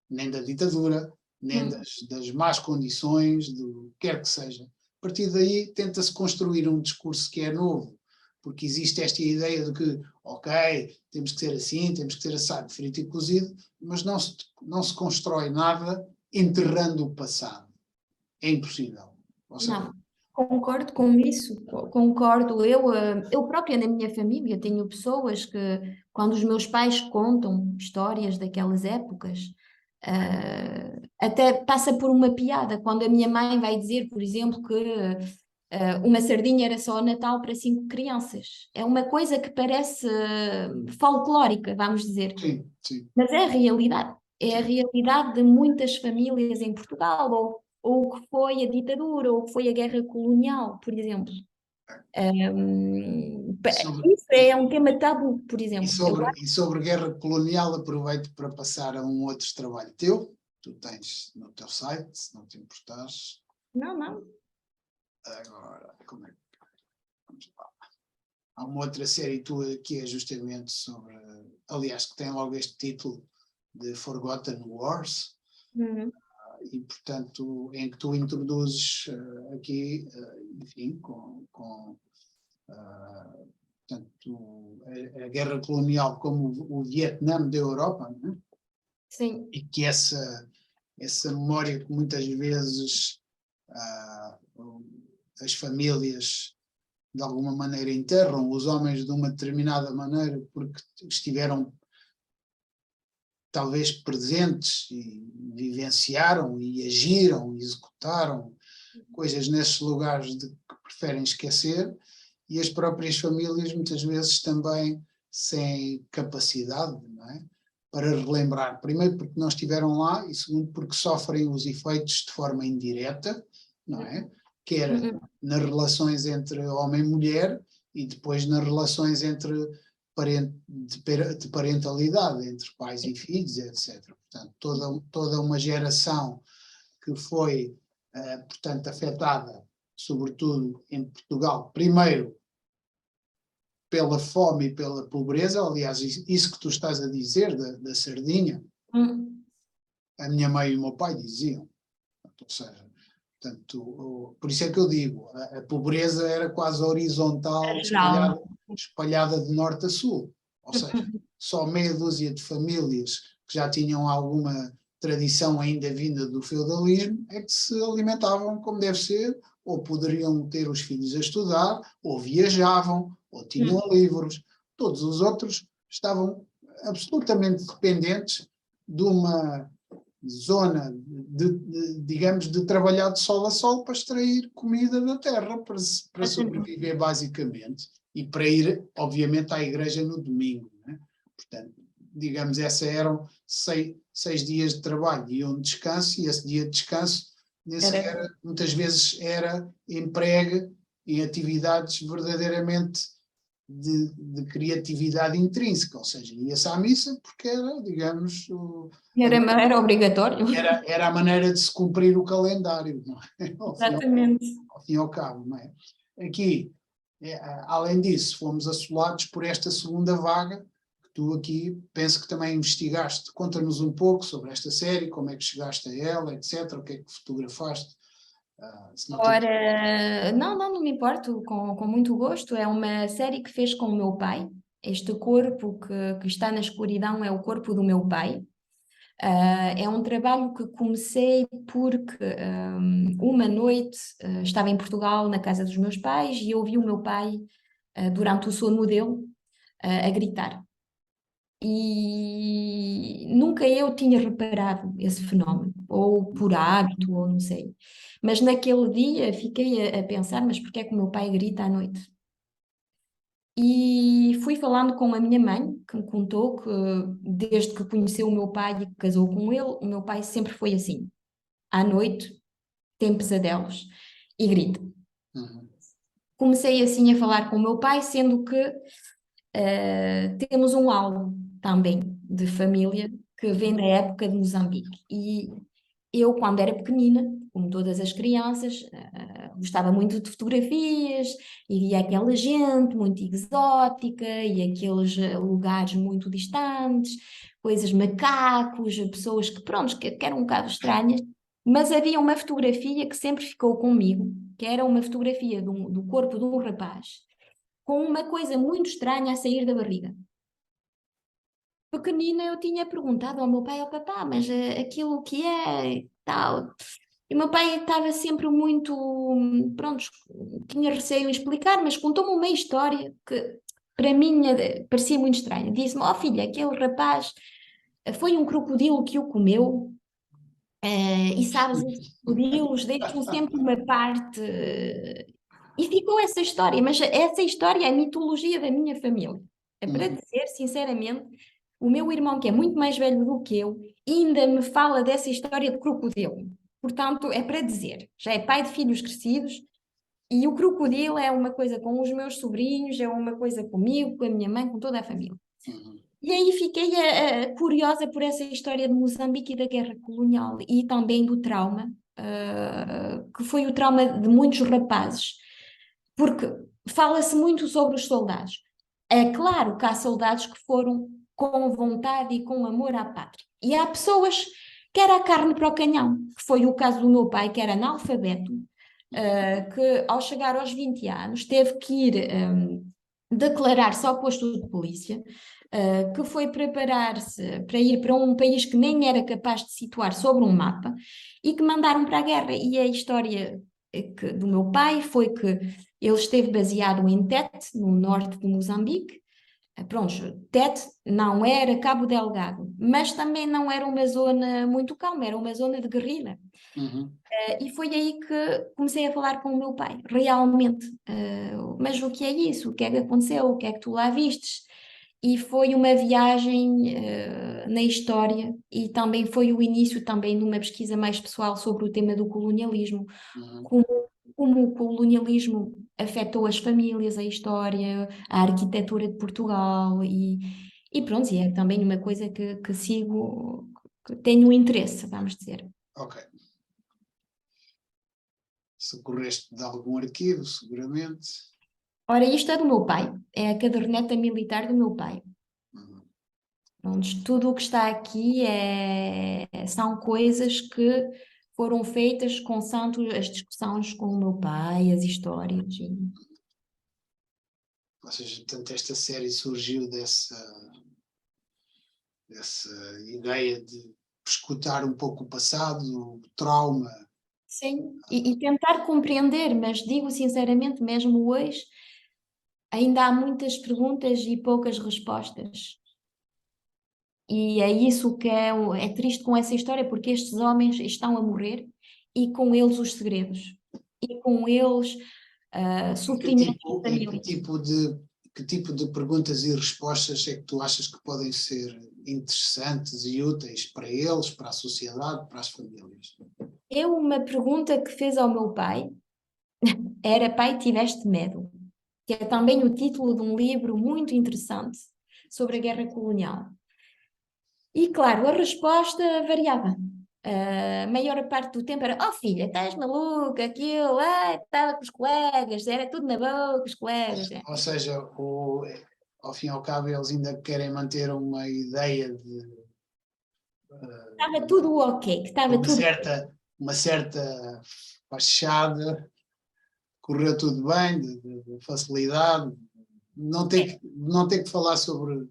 nem da ditadura, nem das más condições, do que quer que seja. A partir daí tenta-se construir um discurso que é novo, porque existe esta ideia de que, ok, temos que ser assim, temos que ser assado, frito e cozido, mas não se constrói nada enterrando o passado. É impossível. Ou seja, Não, concordo com isso, concordo. Eu própria na minha família tenho pessoas que, quando os meus pais contam histórias daquelas épocas, até passa por uma piada. Quando a minha mãe vai dizer, por exemplo, que uma sardinha era só Natal para 5 crianças. É uma coisa que parece folclórica, vamos dizer, sim, sim. mas é a realidade. É a realidade de muitas famílias em Portugal, ou o que foi a ditadura, ou o que foi a guerra colonial, por exemplo. Sobre, Isso é um tema tabu, por e, exemplo. sobre, e sobre guerra colonial, aproveito para passar a um outro trabalho teu, tu tens no teu site, se não te importares. Não, não. Agora, como é que... Vamos lá. Há uma outra série tua que é justamente sobre, aliás, que tem logo este título de Forgotten Wars, Uhum. E, portanto, em que tu introduzes aqui, enfim, portanto, a guerra colonial como o Vietnã da Europa, não é? Sim. E que essa memória que muitas vezes ah, as famílias de alguma maneira enterram os homens de uma determinada maneira porque estiveram talvez presentes e vivenciaram e agiram e executaram coisas nesses lugares de que preferem esquecer, e as próprias famílias muitas vezes também sem capacidade, não é? Para relembrar, primeiro porque não estiveram lá e segundo porque sofrem os efeitos de forma indireta, não é? Quer nas relações entre homem e mulher e depois nas relações entre de parentalidade, entre pais e filhos, etc. Portanto, toda uma geração que foi, portanto, afetada, sobretudo em Portugal, primeiro pela fome e pela pobreza. Aliás, isso que tu estás a dizer da sardinha, a minha mãe e o meu pai diziam. Ou seja, portanto, por isso é que eu digo, a pobreza era quase horizontal, Geral. espalhada de norte a sul. Ou seja, só meia dúzia de famílias que já tinham alguma tradição ainda vinda do feudalismo é que se alimentavam como deve ser, ou poderiam ter os filhos a estudar, ou viajavam, ou tinham livros. Todos os outros estavam absolutamente dependentes de uma zona digamos, de trabalhar de sol a sol para extrair comida da terra, para sobreviver basicamente, e para ir, obviamente, à igreja no domingo, né? Portanto, digamos, esses eram 6 dias de trabalho e um descanso, e esse dia de descanso muitas vezes era emprego em atividades verdadeiramente de criatividade intrínseca, ou seja, ia-se à missa porque era, digamos, Era obrigatório. era a maneira de se cumprir o calendário, não é? Exatamente. Ao fim e ao cabo, não é? Aqui, além disso, fomos assolados por esta segunda vaga, que tu aqui penso que também investigaste. Conta-nos um pouco sobre esta série, como é que chegaste a ela, etc., o que é que fotografaste. Ora, não me importo, com muito gosto. É uma série que fez com o meu pai. Este corpo que está na escuridão é o corpo do meu pai. É um trabalho que comecei porque uma noite estava em Portugal, na casa dos meus pais, e ouvi o meu pai, durante o sono dele, a gritar. E nunca eu tinha reparado esse fenómeno, ou por hábito, ou não sei. Mas naquele dia fiquei a pensar, mas porquê é que o meu pai grita à noite? E fui falando com a minha mãe, que me contou que desde que conheceu o meu pai e que casou com ele, o meu pai sempre foi assim. À noite tem pesadelos e grita. Comecei assim a falar com o meu pai, sendo que temos um álbum também de família que vem da época de Moçambique. E eu, quando era pequenina, como todas as crianças, gostava muito de fotografias e via aquela gente muito exótica e aqueles lugares muito distantes, coisas, macacos, pessoas que, pronto, que eram um bocado estranhas, mas havia uma fotografia que sempre ficou comigo, que era uma fotografia do corpo de um rapaz com uma coisa muito estranha a sair da barriga. Pequenina eu tinha perguntado ao meu pai, ao papá, mas aquilo que é tal. E o meu pai estava sempre muito, pronto, tinha receio em explicar, mas contou-me uma história que para mim parecia muito estranha. Disse-me, ó filha, aquele rapaz foi um crocodilo que o comeu, e sabes, os crocodilos deixam sempre uma parte. E ficou essa história, mas essa história é a mitologia da minha família. É para dizer, sinceramente, o meu irmão, que é muito mais velho do que eu, ainda me fala dessa história de crocodilo. Portanto, é para dizer, já é pai de filhos crescidos, e o crocodilo é uma coisa com os meus sobrinhos, é uma coisa comigo, com a minha mãe, com toda a família. E aí fiquei curiosa por essa história de Moçambique e da guerra colonial, e também do trauma, que foi o trauma de muitos rapazes, porque fala-se muito sobre os soldados. É claro que há soldados que foram com vontade e com amor à pátria. E há pessoas quer a carne para o canhão, que foi o caso do meu pai, que era analfabeto, que ao chegar aos 20 anos teve que ir declarar-se ao posto de polícia, que foi preparar-se para ir para um país que nem era capaz de situar sobre um mapa e que mandaram para a guerra. E a história do meu pai foi que ele esteve baseado em Tete, no norte de Moçambique. Pronto, Tete não era Cabo Delgado, mas também não era uma zona muito calma, era uma zona de guerrilha. Uhum. E foi aí que comecei a falar com o meu pai, realmente. Mas o que é isso? O que é que aconteceu? O que é que tu lá vistes? E foi uma viagem na história e também foi o início também de uma pesquisa mais pessoal sobre o tema do colonialismo, Uhum. como, como o colonialismo afetou as famílias, a história, a arquitetura de Portugal e pronto, e é também uma coisa que sigo, que tenho interesse, vamos dizer. Ok. Socorreste de algum arquivo, seguramente. Ora, isto é do meu pai, é a caderneta militar do meu pai. Uhum. Pronto, tudo o que está aqui são coisas que foram feitas consoante as discussões com o meu pai, as histórias. Ou seja, portanto, esta série surgiu dessa ideia de escutar um pouco o passado, o trauma. Sim, e tentar compreender, mas digo sinceramente, mesmo hoje, ainda há muitas perguntas e poucas respostas. E é isso que é triste com essa história, porque estes homens estão a morrer e com eles os segredos, e com eles E sofrimentos de que família. tipo de, que tipo de perguntas e respostas é que tu achas que podem ser interessantes e úteis para eles, para a sociedade, para as famílias? Uma pergunta que fez ao meu pai era: Pai, tiveste medo? Que é também o título de um livro muito interessante sobre a guerra colonial. E claro, a resposta variava. A maior parte do tempo era: Oh filha, estás maluca, aquilo, estava com os colegas, era tudo na boa com os colegas. Ou seja, ao fim e ao cabo, eles ainda querem manter uma ideia de Estava tudo ok, que estava tudo. uma certa fachada, correu tudo bem, de facilidade, não ter que falar sobre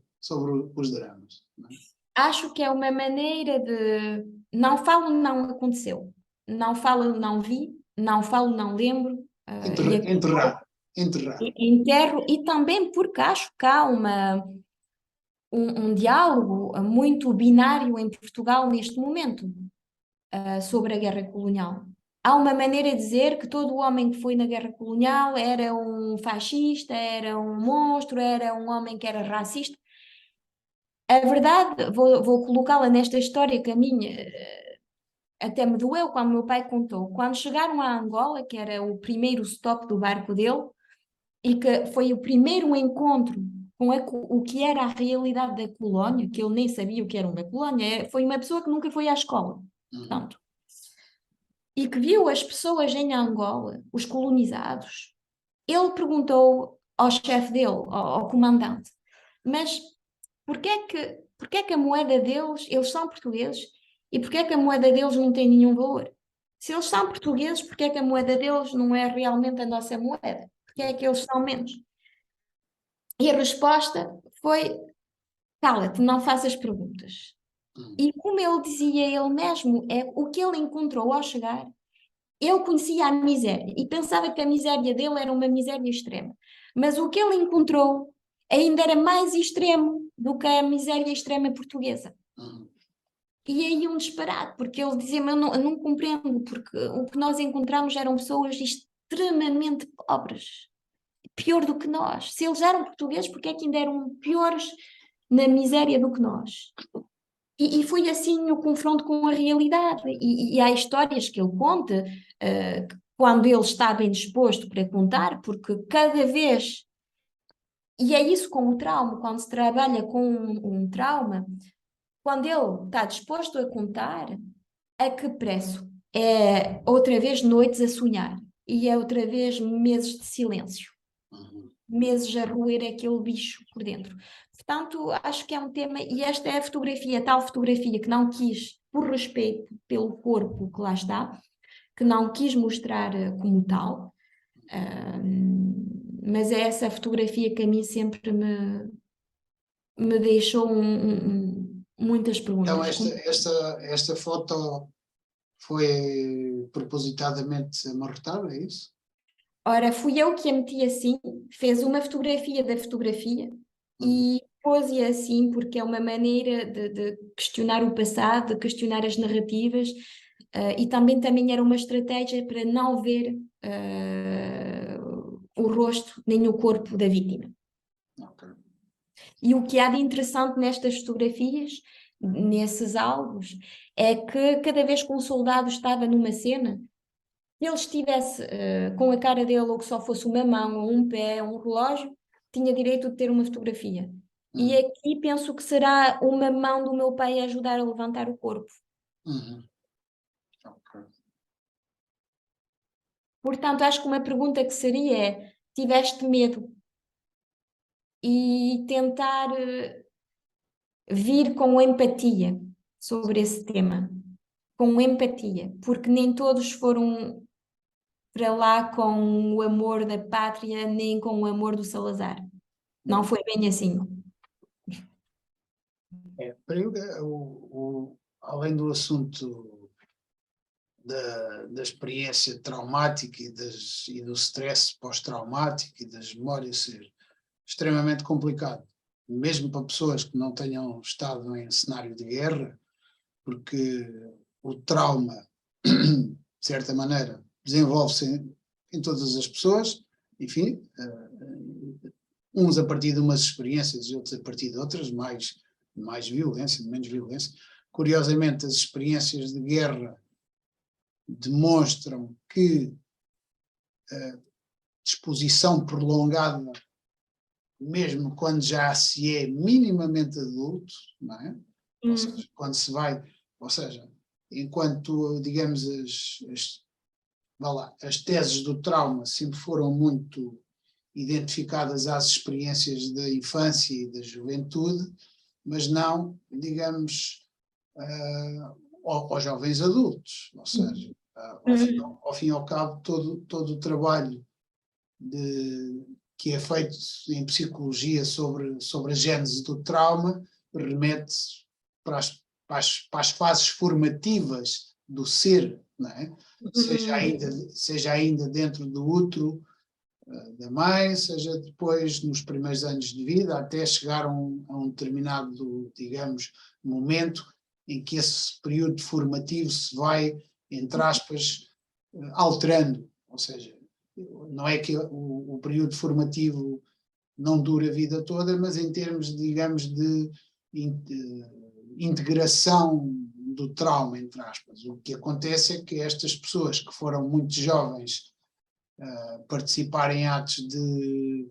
os dramas. Não é? Acho que é uma maneira de não falo, não aconteceu. Não falo, não vi. Não falo, não lembro. E Enterrar, enterrar. enterro. E também porque acho que há um diálogo muito binário em Portugal neste momento, sobre a guerra colonial. Há uma maneira de dizer que todo homem que foi na guerra colonial era um fascista, era um monstro, era um homem que era racista. A verdade, vou colocá-la nesta história que a minha até me doeu quando meu pai contou. Quando chegaram a Angola, que era o primeiro stop do barco dele, e que foi o primeiro encontro com o que era a realidade da colónia, que ele nem sabia o que era uma colónia, foi uma pessoa que nunca foi à escola, Uhum. portanto, e que viu as pessoas em Angola, os colonizados. Ele perguntou ao chefe dele, ao comandante, mas porquê é que a moeda deles, eles são portugueses, e porquê é que a moeda deles não tem nenhum valor? Se eles são portugueses, porquê é que a moeda deles não é realmente a nossa moeda? Porquê é que eles são menos? E a resposta foi: cala-te, não faças perguntas. Uhum. E como ele dizia ele mesmo, é o que ele encontrou ao chegar. Ele conhecia a miséria e pensava que a miséria dele era uma miséria extrema. Mas o que ele encontrou ainda era mais extremo do que a miséria extrema portuguesa. Uhum. E aí um disparate, porque ele dizia-me: eu não compreendo, porque o que nós encontramos eram pessoas extremamente pobres, pior do que nós. Se eles eram portugueses, porque é que ainda eram piores na miséria do que nós? E foi assim o confronto com a realidade. E há histórias que ele conta, quando ele está bem disposto para contar, porque cada vez. E é isso com o trauma, quando se trabalha com um trauma, quando ele está disposto a contar, a que preço? É outra vez noites a sonhar, e é outra vez meses de silêncio, Uhum. meses a roer aquele bicho por dentro. Portanto, acho que é um tema, e esta é a fotografia, a tal fotografia que não quis por respeito pelo corpo que lá está, que não quis mostrar como tal. Mas é essa fotografia que a mim sempre me deixou muitas Então, perguntas. esta foto foi propositadamente amarrotada, é isso? Ora, fui eu que a meti assim, fez uma fotografia da fotografia Uhum. e pôs-a assim porque é uma maneira de questionar o passado, de questionar as narrativas, e também era uma estratégia para não ver o rosto nem o corpo da vítima. Ok. E o que há de interessante nestas fotografias, nesses álbuns, é que cada vez que um soldado estava numa cena, se ele estivesse com a cara dele ou que só fosse uma mão, ou um pé, ou um relógio, tinha direito de ter uma fotografia. E Uhum. aqui penso que será uma mão do meu pai a ajudar a levantar o corpo. Uhum. Ok. Portanto, acho que uma pergunta que seria é: tiveste medo? E tentar vir com empatia sobre esse tema. Com empatia, porque nem todos foram para lá com o amor da pátria, nem com o amor do Salazar. Não foi bem assim. Além do assunto da experiência traumática e do stress pós-traumático e das memórias ser extremamente complicado, mesmo para pessoas que não tenham estado em cenário de guerra, porque o trauma, de certa maneira, desenvolve-se em todas as pessoas, enfim, uns a partir de umas experiências e outros a partir de outras, mais violência, menos violência. Curiosamente, as experiências de guerra demonstram que a disposição prolongada, mesmo quando já se é minimamente adulto, não é? Ou seja, quando se vai, ou seja, enquanto, digamos, as teses do trauma sempre foram muito identificadas às experiências da infância e da juventude, mas não, digamos, aos jovens adultos. Ou seja, ao fim e ao cabo, todo o trabalho que é feito em psicologia sobre a gênese do trauma remete para as fases formativas do ser, não é? Seja ainda dentro do útero da mãe, seja depois nos primeiros anos de vida, até chegar a um determinado, digamos, momento em que esse período formativo se vai, entre aspas, alterando. Ou seja, não é que o período formativo não dura a vida toda, mas em termos, digamos, de integração do trauma, entre aspas. O que acontece é que estas pessoas que foram muito jovens participar em atos de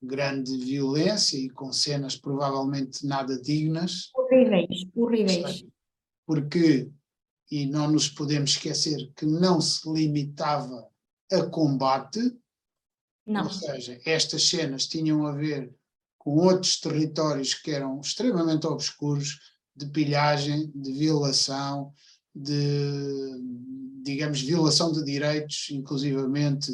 grande violência e com cenas provavelmente nada dignas. Horríveis, horríveis. Porque, e não nos podemos esquecer, que não se limitava a combate, Não. ou seja, estas cenas tinham a ver com outros territórios que eram extremamente obscuros, de pilhagem, de violação, de, digamos, violação de direitos, inclusivamente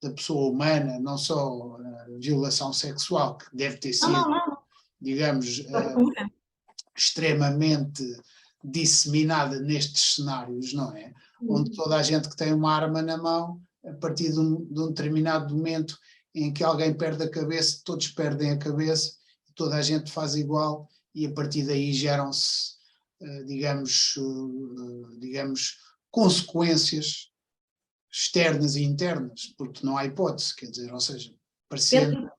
da pessoa humana, não só violação sexual, que deve ter sido, Não. digamos, Tortura. extremamente disseminada nestes cenários, não é? Onde toda a gente que tem uma arma na mão, a partir de um determinado momento em que alguém perde a cabeça, todos perdem a cabeça, toda a gente faz igual e a partir daí geram-se, digamos, consequências externas e internas, porque não há hipótese, quer dizer, ou seja, parecia...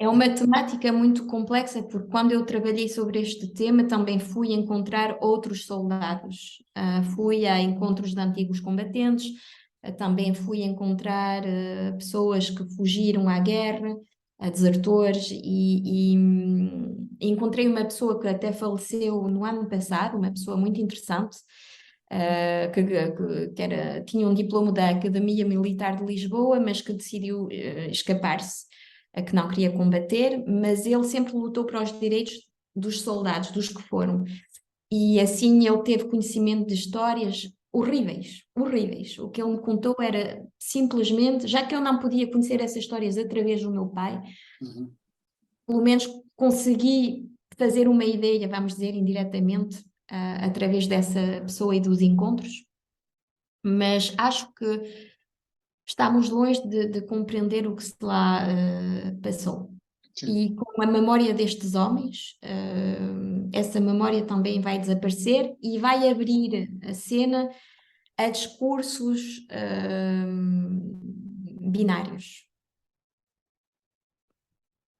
É uma temática muito complexa, porque quando eu trabalhei sobre este tema também fui encontrar outros soldados. Fui a encontros de antigos combatentes, também fui encontrar pessoas que fugiram à guerra, desertores, e encontrei uma pessoa que até faleceu no ano passado, uma pessoa muito interessante, que tinha um diploma da Academia Militar de Lisboa, mas que decidiu escapar-se, que não queria combater, mas ele sempre lutou para os direitos dos soldados, dos que foram. E assim ele teve conhecimento de histórias horríveis, horríveis. O que ele me contou era simplesmente, já que eu não podia conhecer essas histórias através do meu pai, Uhum. pelo menos consegui fazer uma ideia, vamos dizer, indiretamente, através dessa pessoa e dos encontros, mas acho que estamos longe de compreender o que se lá passou. Sim. E com a memória destes homens, essa memória também vai desaparecer e vai abrir a cena a discursos binários,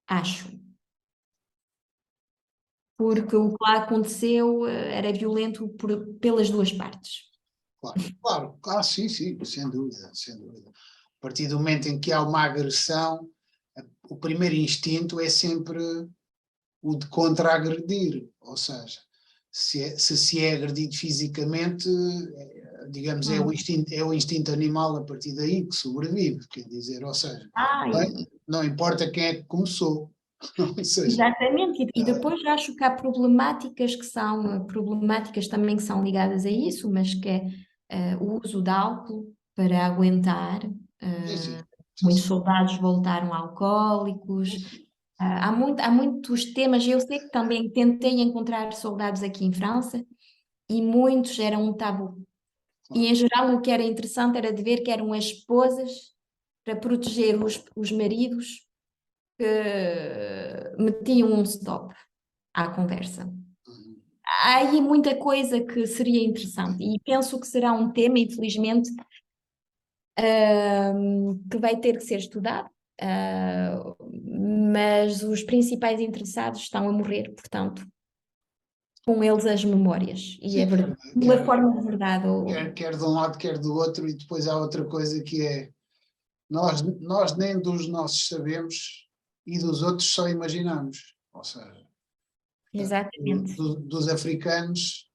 acho. Porque o que lá aconteceu era violento pelas duas partes. Claro, claro, claro, sim, sim, sem dúvida, sem dúvida. A partir do momento em que há uma agressão, o primeiro instinto é sempre o de contra-agredir, ou seja, se é agredido fisicamente, digamos, Hum. é o instinto animal a partir daí que sobrevive, quer dizer, ou seja, Ah, não, não importa quem é que começou, ou seja, exatamente. E depois acho que há problemáticas que são problemáticas também que são ligadas a isso, mas que é o uso de álcool para aguentar. sim, sim, sim, Muitos sim, soldados voltaram alcoólicos. sim, sim, Há muitos temas. Eu sei que também tentei encontrar soldados aqui em França e muitos eram um tabu. E claro, em geral o que era interessante era de ver que eram as esposas para proteger os maridos que metiam um stop à conversa. uhum, Há aí muita coisa que seria interessante e penso que será um tema, infelizmente, que vai ter que ser estudado, mas os principais interessados estão a morrer, portanto, com eles as memórias. E é sim, verdade, uma forma de verdade. quer de um lado, quer do outro, e depois há outra coisa que é nós nem dos nossos sabemos e dos outros só imaginamos. Ou seja, Exatamente. dos africanos,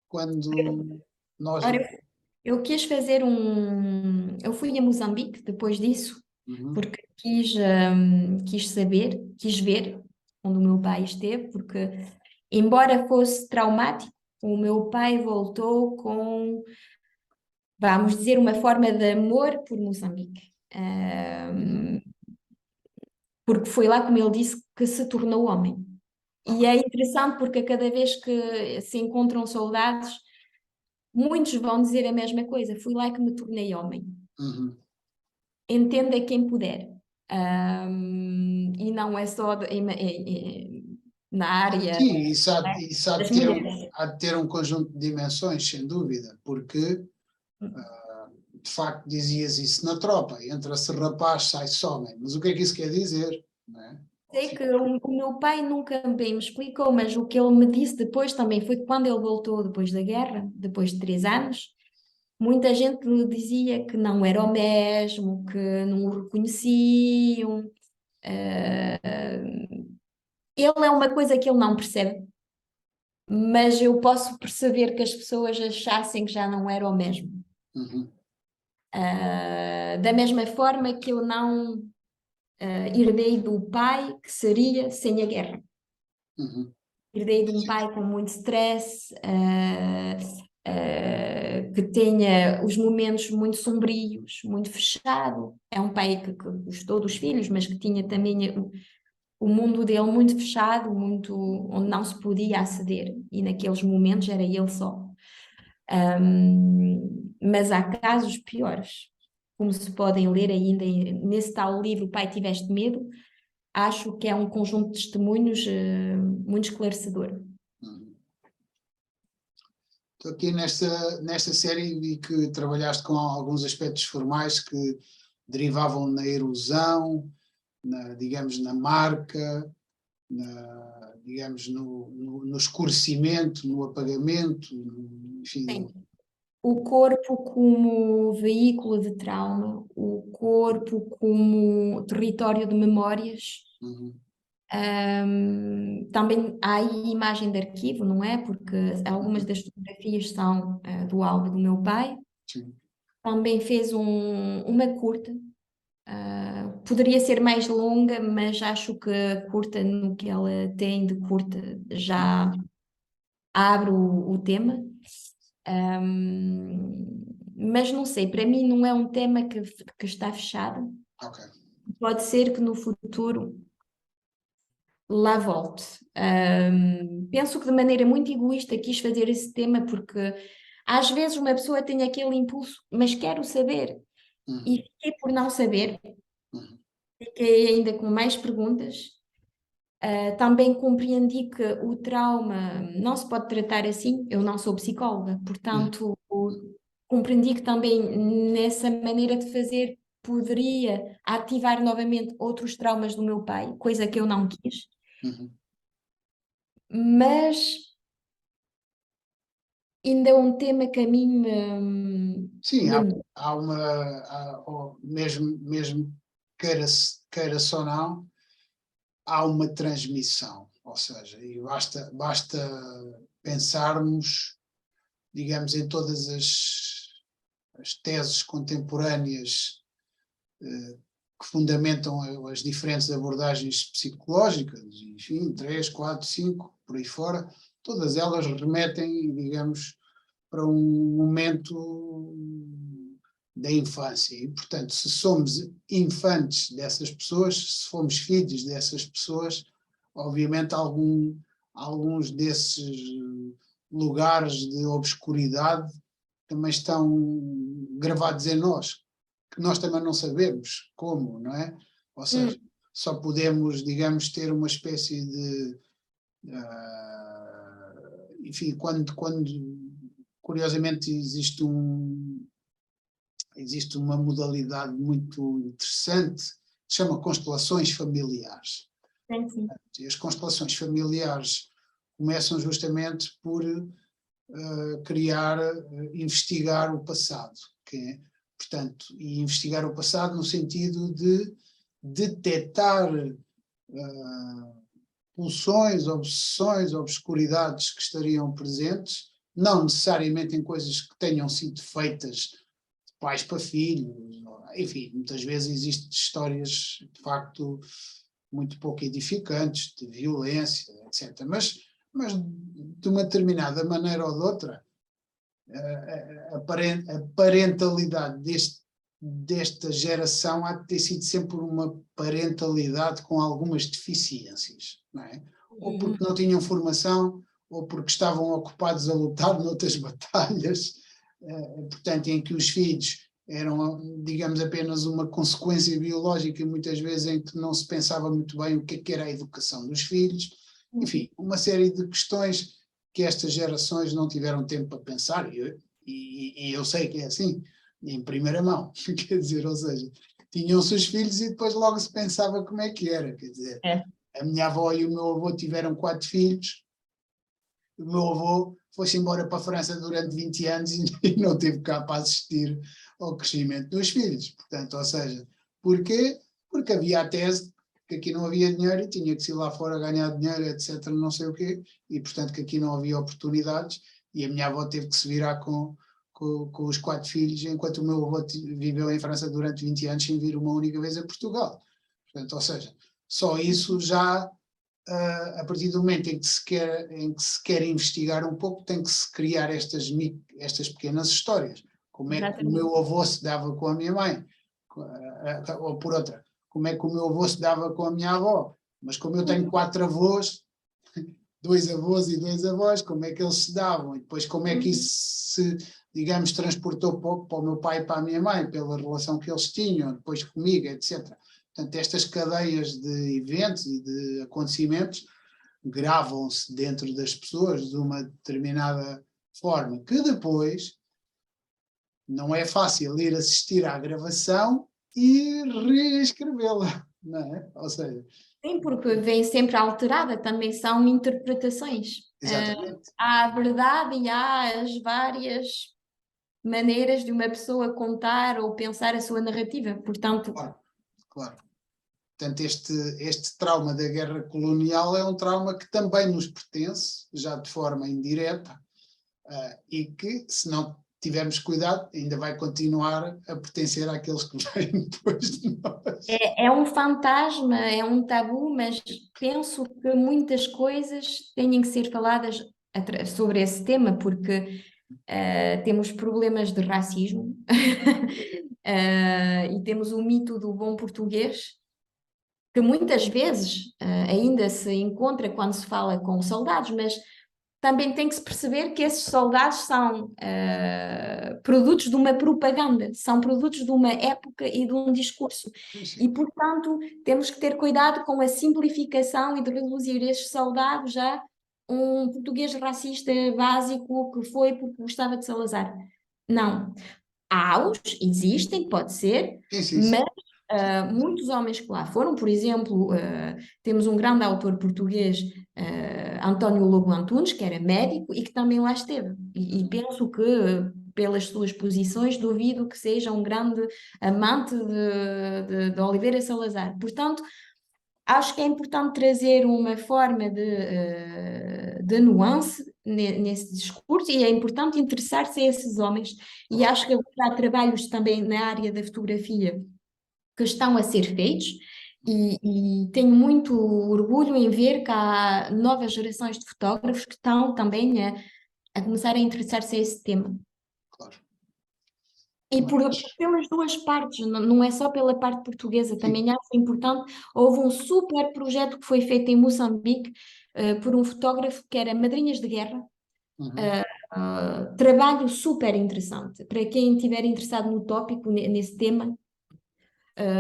quando nós. Ora, eu quis fazer um. Eu fui a Moçambique depois disso, Uhum, porque quis saber, quis ver onde o meu pai esteve, porque, embora fosse traumático, o meu pai voltou com, vamos dizer, uma forma de amor por Moçambique. uhum, Porque foi lá, como ele disse, que se tornou homem. E é interessante porque a cada vez que se encontram soldados, muitos vão dizer a mesma coisa: fui lá que me tornei homem. uhum. Entenda quem puder. E não é só na área, Sim, né, isso das mulheres. há de ter um conjunto de dimensões, sem dúvida, porque de facto dizias isso na tropa, entra-se rapaz, sai-se homem, mas o que é que isso quer dizer? Não é? Ao Sei fim- que o meu pai nunca bem me explicou, mas o que ele me disse depois também foi que quando ele voltou depois da guerra, depois de 3 anos, muita gente lhe dizia que não era o mesmo, que não o reconheciam. Eh, Ele é uma coisa que ele não percebe, mas eu posso perceber que as pessoas achassem que já não era o mesmo. Uhum, Da mesma forma que eu não herdei do pai que seria sem a guerra. uhum. Herdei de um Sim, pai com muito stress, que tenha os momentos muito sombrios, muito fechado. É um pai que gostou dos filhos, mas que tinha também o mundo dele muito fechado, muito onde não se podia aceder. E naqueles momentos era ele só. Mas há casos piores, como se podem ler ainda nesse tal livro Pai, Tiveste Medo. Acho que é um conjunto de testemunhos muito esclarecedor. uhum. Estou aqui nesta série e vi que trabalhaste com alguns aspectos formais que derivavam na erosão, digamos, na marca, digamos, no escurecimento, no apagamento, enfim. Sim. O corpo como veículo de trauma, o corpo como território de memórias. Uhum, Também há aí imagem de arquivo, não é? Porque algumas uhum, das fotografias são do álbum do meu pai. sim, Também fez uma curta. Poderia ser mais longa, mas acho que a curta, no que ela tem de curta, sim. já abro o tema. Mas não sei, para mim não é um tema que está fechado. Ok. Pode ser que no futuro lá volte. Penso que de maneira muito egoísta quis fazer esse tema porque às vezes uma pessoa tem aquele impulso, mas quero saber. E Uhum, fiquei por não saber, uhum, fiquei ainda com mais perguntas. Também compreendi que o trauma não se pode tratar assim, eu não sou psicóloga, uhum, portanto, compreendi que também nessa maneira de fazer poderia ativar novamente outros traumas do meu pai, coisa que eu não quis, uhum. mas ainda é um tema que a mim Sim, me... há uma, mesmo queira-se ou não, há uma transmissão, ou seja, e basta pensarmos, digamos, em todas as teses contemporâneas que fundamentam as diferentes abordagens psicológicas, enfim, 3, 4, 5, por aí fora, todas elas remetem, digamos, para um momento da infância. E, portanto, se somos infantes dessas pessoas, se fomos filhos dessas pessoas, obviamente alguns desses lugares de obscuridade também estão gravados em nós, que nós também não sabemos como, não é? Ou seja, Hum, só podemos, digamos, ter uma espécie de. Enfim, quando curiosamente existe uma modalidade muito interessante que se chama constelações familiares. sim, sim. E as constelações familiares começam justamente por investigar o passado, que é, portanto, e investigar o passado no sentido de detectar pulsões, obsessões, obscuridades que estariam presentes, não necessariamente em coisas que tenham sido feitas de pais para filhos, enfim, muitas vezes existem histórias de facto muito pouco edificantes, de violência, etc. Mas de uma determinada maneira ou de outra, a parentalidade desta geração há de ter sido sempre uma parentalidade com algumas deficiências, não é? Ou porque não tinham formação, ou porque estavam ocupados a lutar noutras batalhas, portanto, em que os filhos eram, digamos, apenas uma consequência biológica, muitas vezes em que não se pensava muito bem o que era a educação dos filhos. Enfim, uma série de questões que estas gerações não tiveram tempo para pensar, e eu sei que é assim, em primeira mão, quer dizer, ou seja, tinham-se os filhos e depois logo se pensava como é que era, quer dizer, É. a minha avó e o meu avô tiveram 4 filhos, o meu avô foi-se embora para a França durante 20 anos e não teve cá para assistir ao crescimento dos filhos, portanto, ou seja, porquê? Porque havia a tese que aqui não havia dinheiro e tinha que se ir lá fora ganhar dinheiro, etc, não sei o quê, e portanto que aqui não havia oportunidades, e a minha avó teve que se virar com os 4 filhos, enquanto o meu avô viveu em França durante 20 anos sem vir uma única vez a Portugal. Portanto, ou seja, só isso já, a partir do momento em que se quer investigar um pouco, tem que se criar estas pequenas histórias. Como é que o Exatamente. meu avô se dava com a minha mãe? Ou por outra, como é que o meu avô se dava com a minha avó? Mas como eu tenho 4 avós, 2 avós e 2 avós, como é que eles se davam? E depois como é que isso se, digamos, transportou para o meu pai e para a minha mãe, pela relação que eles tinham, depois comigo, etc. Portanto, estas cadeias de eventos e de acontecimentos gravam-se dentro das pessoas de uma determinada forma, que depois não é fácil ir assistir à gravação e reescrevê-la, não é? Ou seja, Sim, porque vem sempre alterada, também são interpretações. exatamente, Há a verdade e há as várias maneiras de uma pessoa contar ou pensar a sua narrativa. Portanto, claro, claro. Portanto, este trauma da guerra colonial é um trauma que também nos pertence, já de forma indireta, e que, se não tivermos cuidado, ainda vai continuar a pertencer àqueles que vêm depois de nós. é um fantasma, é um tabu, mas penso que muitas coisas têm que ser faladas sobre esse tema, porque temos problemas de racismo e temos o mito do bom português, que muitas vezes ainda se encontra quando se fala com soldados, mas também tem que se perceber que esses soldados são produtos de uma propaganda, são produtos de uma época e de um discurso. Sim. E, portanto, temos que ter cuidado com a simplificação e de reduzir estes soldados a um português racista básico que foi porque gostava de Salazar. Não. Há-os, existem, pode ser, Sim. mas muitos homens que lá foram, por exemplo, temos um grande autor português, António Lobo Antunes, que era médico e que também lá esteve. E penso que, pelas suas posições, duvido que seja um grande amante de Oliveira Salazar. Portanto, acho que é importante trazer uma forma de nuance nesse discurso e é importante interessar-se a esses homens. E acho que agora há trabalhos também na área da fotografia que estão a ser feitos e tenho muito orgulho em ver que há novas gerações de fotógrafos que estão também a começar a interessar-se a esse tema. Claro. E pelas duas partes, não é só pela parte portuguesa, também acho importante. Houve um super projeto que foi feito em Moçambique por um fotógrafo que era Madrinhas de Guerra. Trabalho super interessante. Para quem estiver interessado no tópico, nesse tema,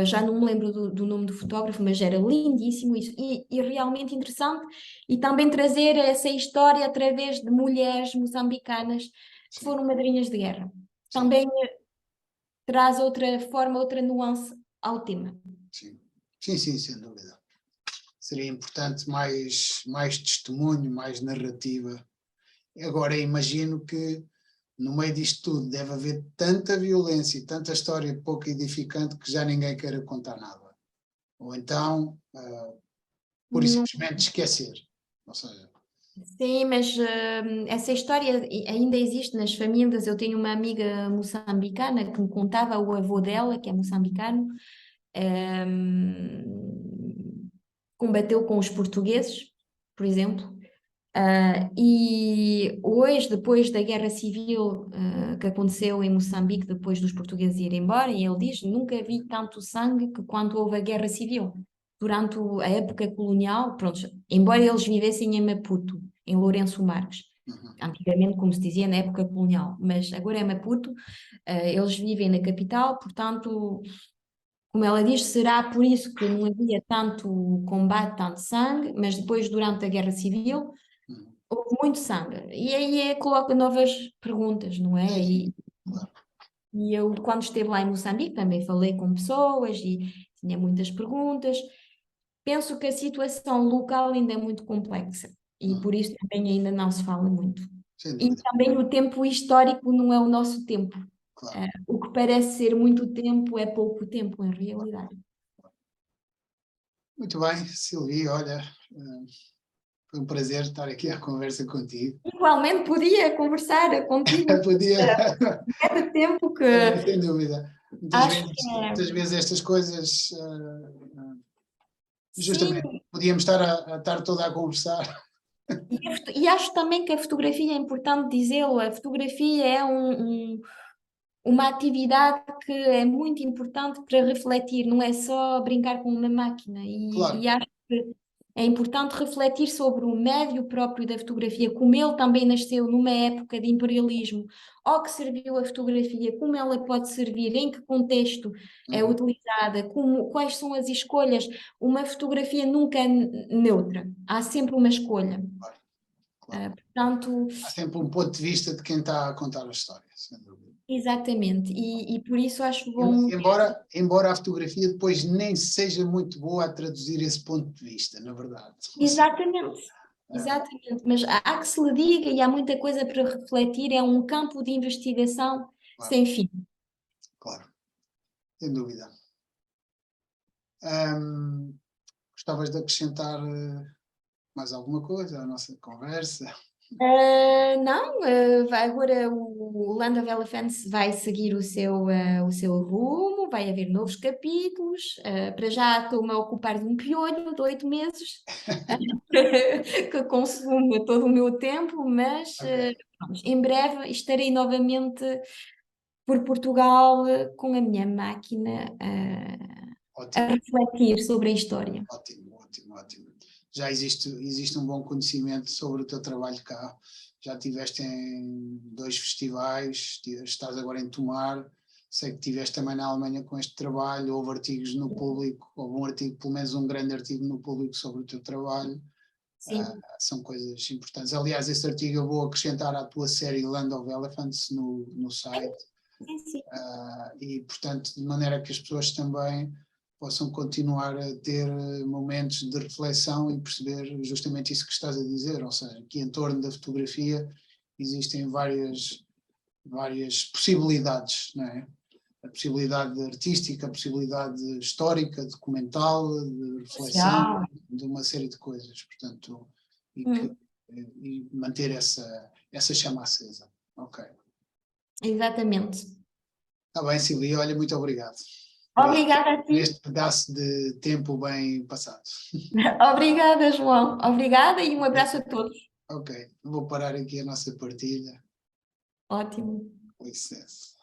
já não me lembro do nome do fotógrafo, mas era lindíssimo isso, e realmente interessante. E também trazer essa história através de mulheres moçambicanas que foram madrinhas de guerra. Também traz outra forma, outra nuance ao tema. Sim, sem dúvida. Seria importante mais testemunho, mais narrativa. Agora, imagino que no meio disto tudo deve haver tanta violência e tanta história pouco edificante que já ninguém queira contar nada. Ou então, pura e simplesmente esquecer. Ou seja, Sim, mas essa história ainda existe nas famílias. Eu tenho uma amiga moçambicana que me contava, o avô dela, que é moçambicano, combateu com os portugueses, por exemplo. E hoje, depois da guerra civil que aconteceu em Moçambique, depois dos portugueses irem embora, e ele diz: nunca vi tanto sangue que quando houve a guerra civil. Durante a época colonial, pronto, embora eles vivessem em Maputo, em Lourenço Marques, antigamente, como se dizia, na época colonial, mas agora é Maputo, eles vivem na capital, portanto, como ela diz, será por isso que não havia tanto combate, tanto sangue, mas depois, durante a guerra civil, houve muito sangue. E aí coloca novas perguntas, não é? E eu, quando esteve lá em Moçambique, também falei com pessoas e tinha muitas perguntas. Penso que a situação local ainda é muito complexa e por isso também ainda não se fala muito. E também o tempo histórico não é o nosso tempo. Claro. O que parece ser muito tempo é pouco tempo, em realidade. Muito bem, Silvia, olha, foi um prazer estar aqui à conversa contigo. Igualmente podia conversar contigo. Podia. É de tempo que Sem dúvida. acho Muitas vezes estas coisas, sim. justamente, podíamos estar a estar toda a conversar. E acho também que a fotografia, é importante dizê-lo, a fotografia é uma atividade que é muito importante para refletir, não é só brincar com uma máquina. Claro. E acho que é importante refletir sobre o médio próprio da fotografia, como ele também nasceu numa época de imperialismo, ao que serviu a fotografia, como ela pode servir, em que contexto é utilizada, quais são as escolhas. Uma fotografia nunca é neutra, há sempre uma escolha. Claro. Portanto, há sempre um ponto de vista de quem está a contar a história, sem dúvida. exatamente, e por isso acho bom. Embora a fotografia depois nem seja muito boa a traduzir esse ponto de vista, na verdade. Exatamente, exatamente, mas há que se lhe diga e há muita coisa para refletir, é um campo de investigação sem fim. Claro, sem dúvida. Gostavas de acrescentar mais alguma coisa à nossa conversa? Não, agora o Land of Elephants vai seguir o seu rumo, vai haver novos capítulos. Para já estou-me a ocupar de um piolho de 8 meses, que consome todo o meu tempo, mas Ok, pronto, em breve estarei novamente por Portugal com a minha máquina a ótimo. refletir sobre a história. Ótimo, ótimo, ótimo. Já existe um bom conhecimento sobre o teu trabalho cá. Já estiveste em 2 festivais, estás agora em Tomar. Sei que estiveste também na Alemanha com este trabalho. Houve artigos no público, houve um artigo, pelo menos um grande artigo no público sobre o teu trabalho. Sim, São coisas importantes. Aliás, esse artigo eu vou acrescentar à tua série Land of Elephants no site. sim, sim. E, portanto, de maneira que as pessoas também possam continuar a ter momentos de reflexão e perceber justamente isso que estás a dizer, ou seja, que em torno da fotografia existem várias possibilidades, não é? A possibilidade artística, a possibilidade histórica, documental, de reflexão, Social. de uma série de coisas, portanto, Hum, e manter essa chama acesa. Ok. exatamente. Está bem, Silvia, olha, muito obrigado Obrigada a por ti. este pedaço de tempo bem passado. Obrigada, João. Obrigada e um abraço a todos. Ok, vou parar aqui a nossa partilha. Ótimo. Com licença.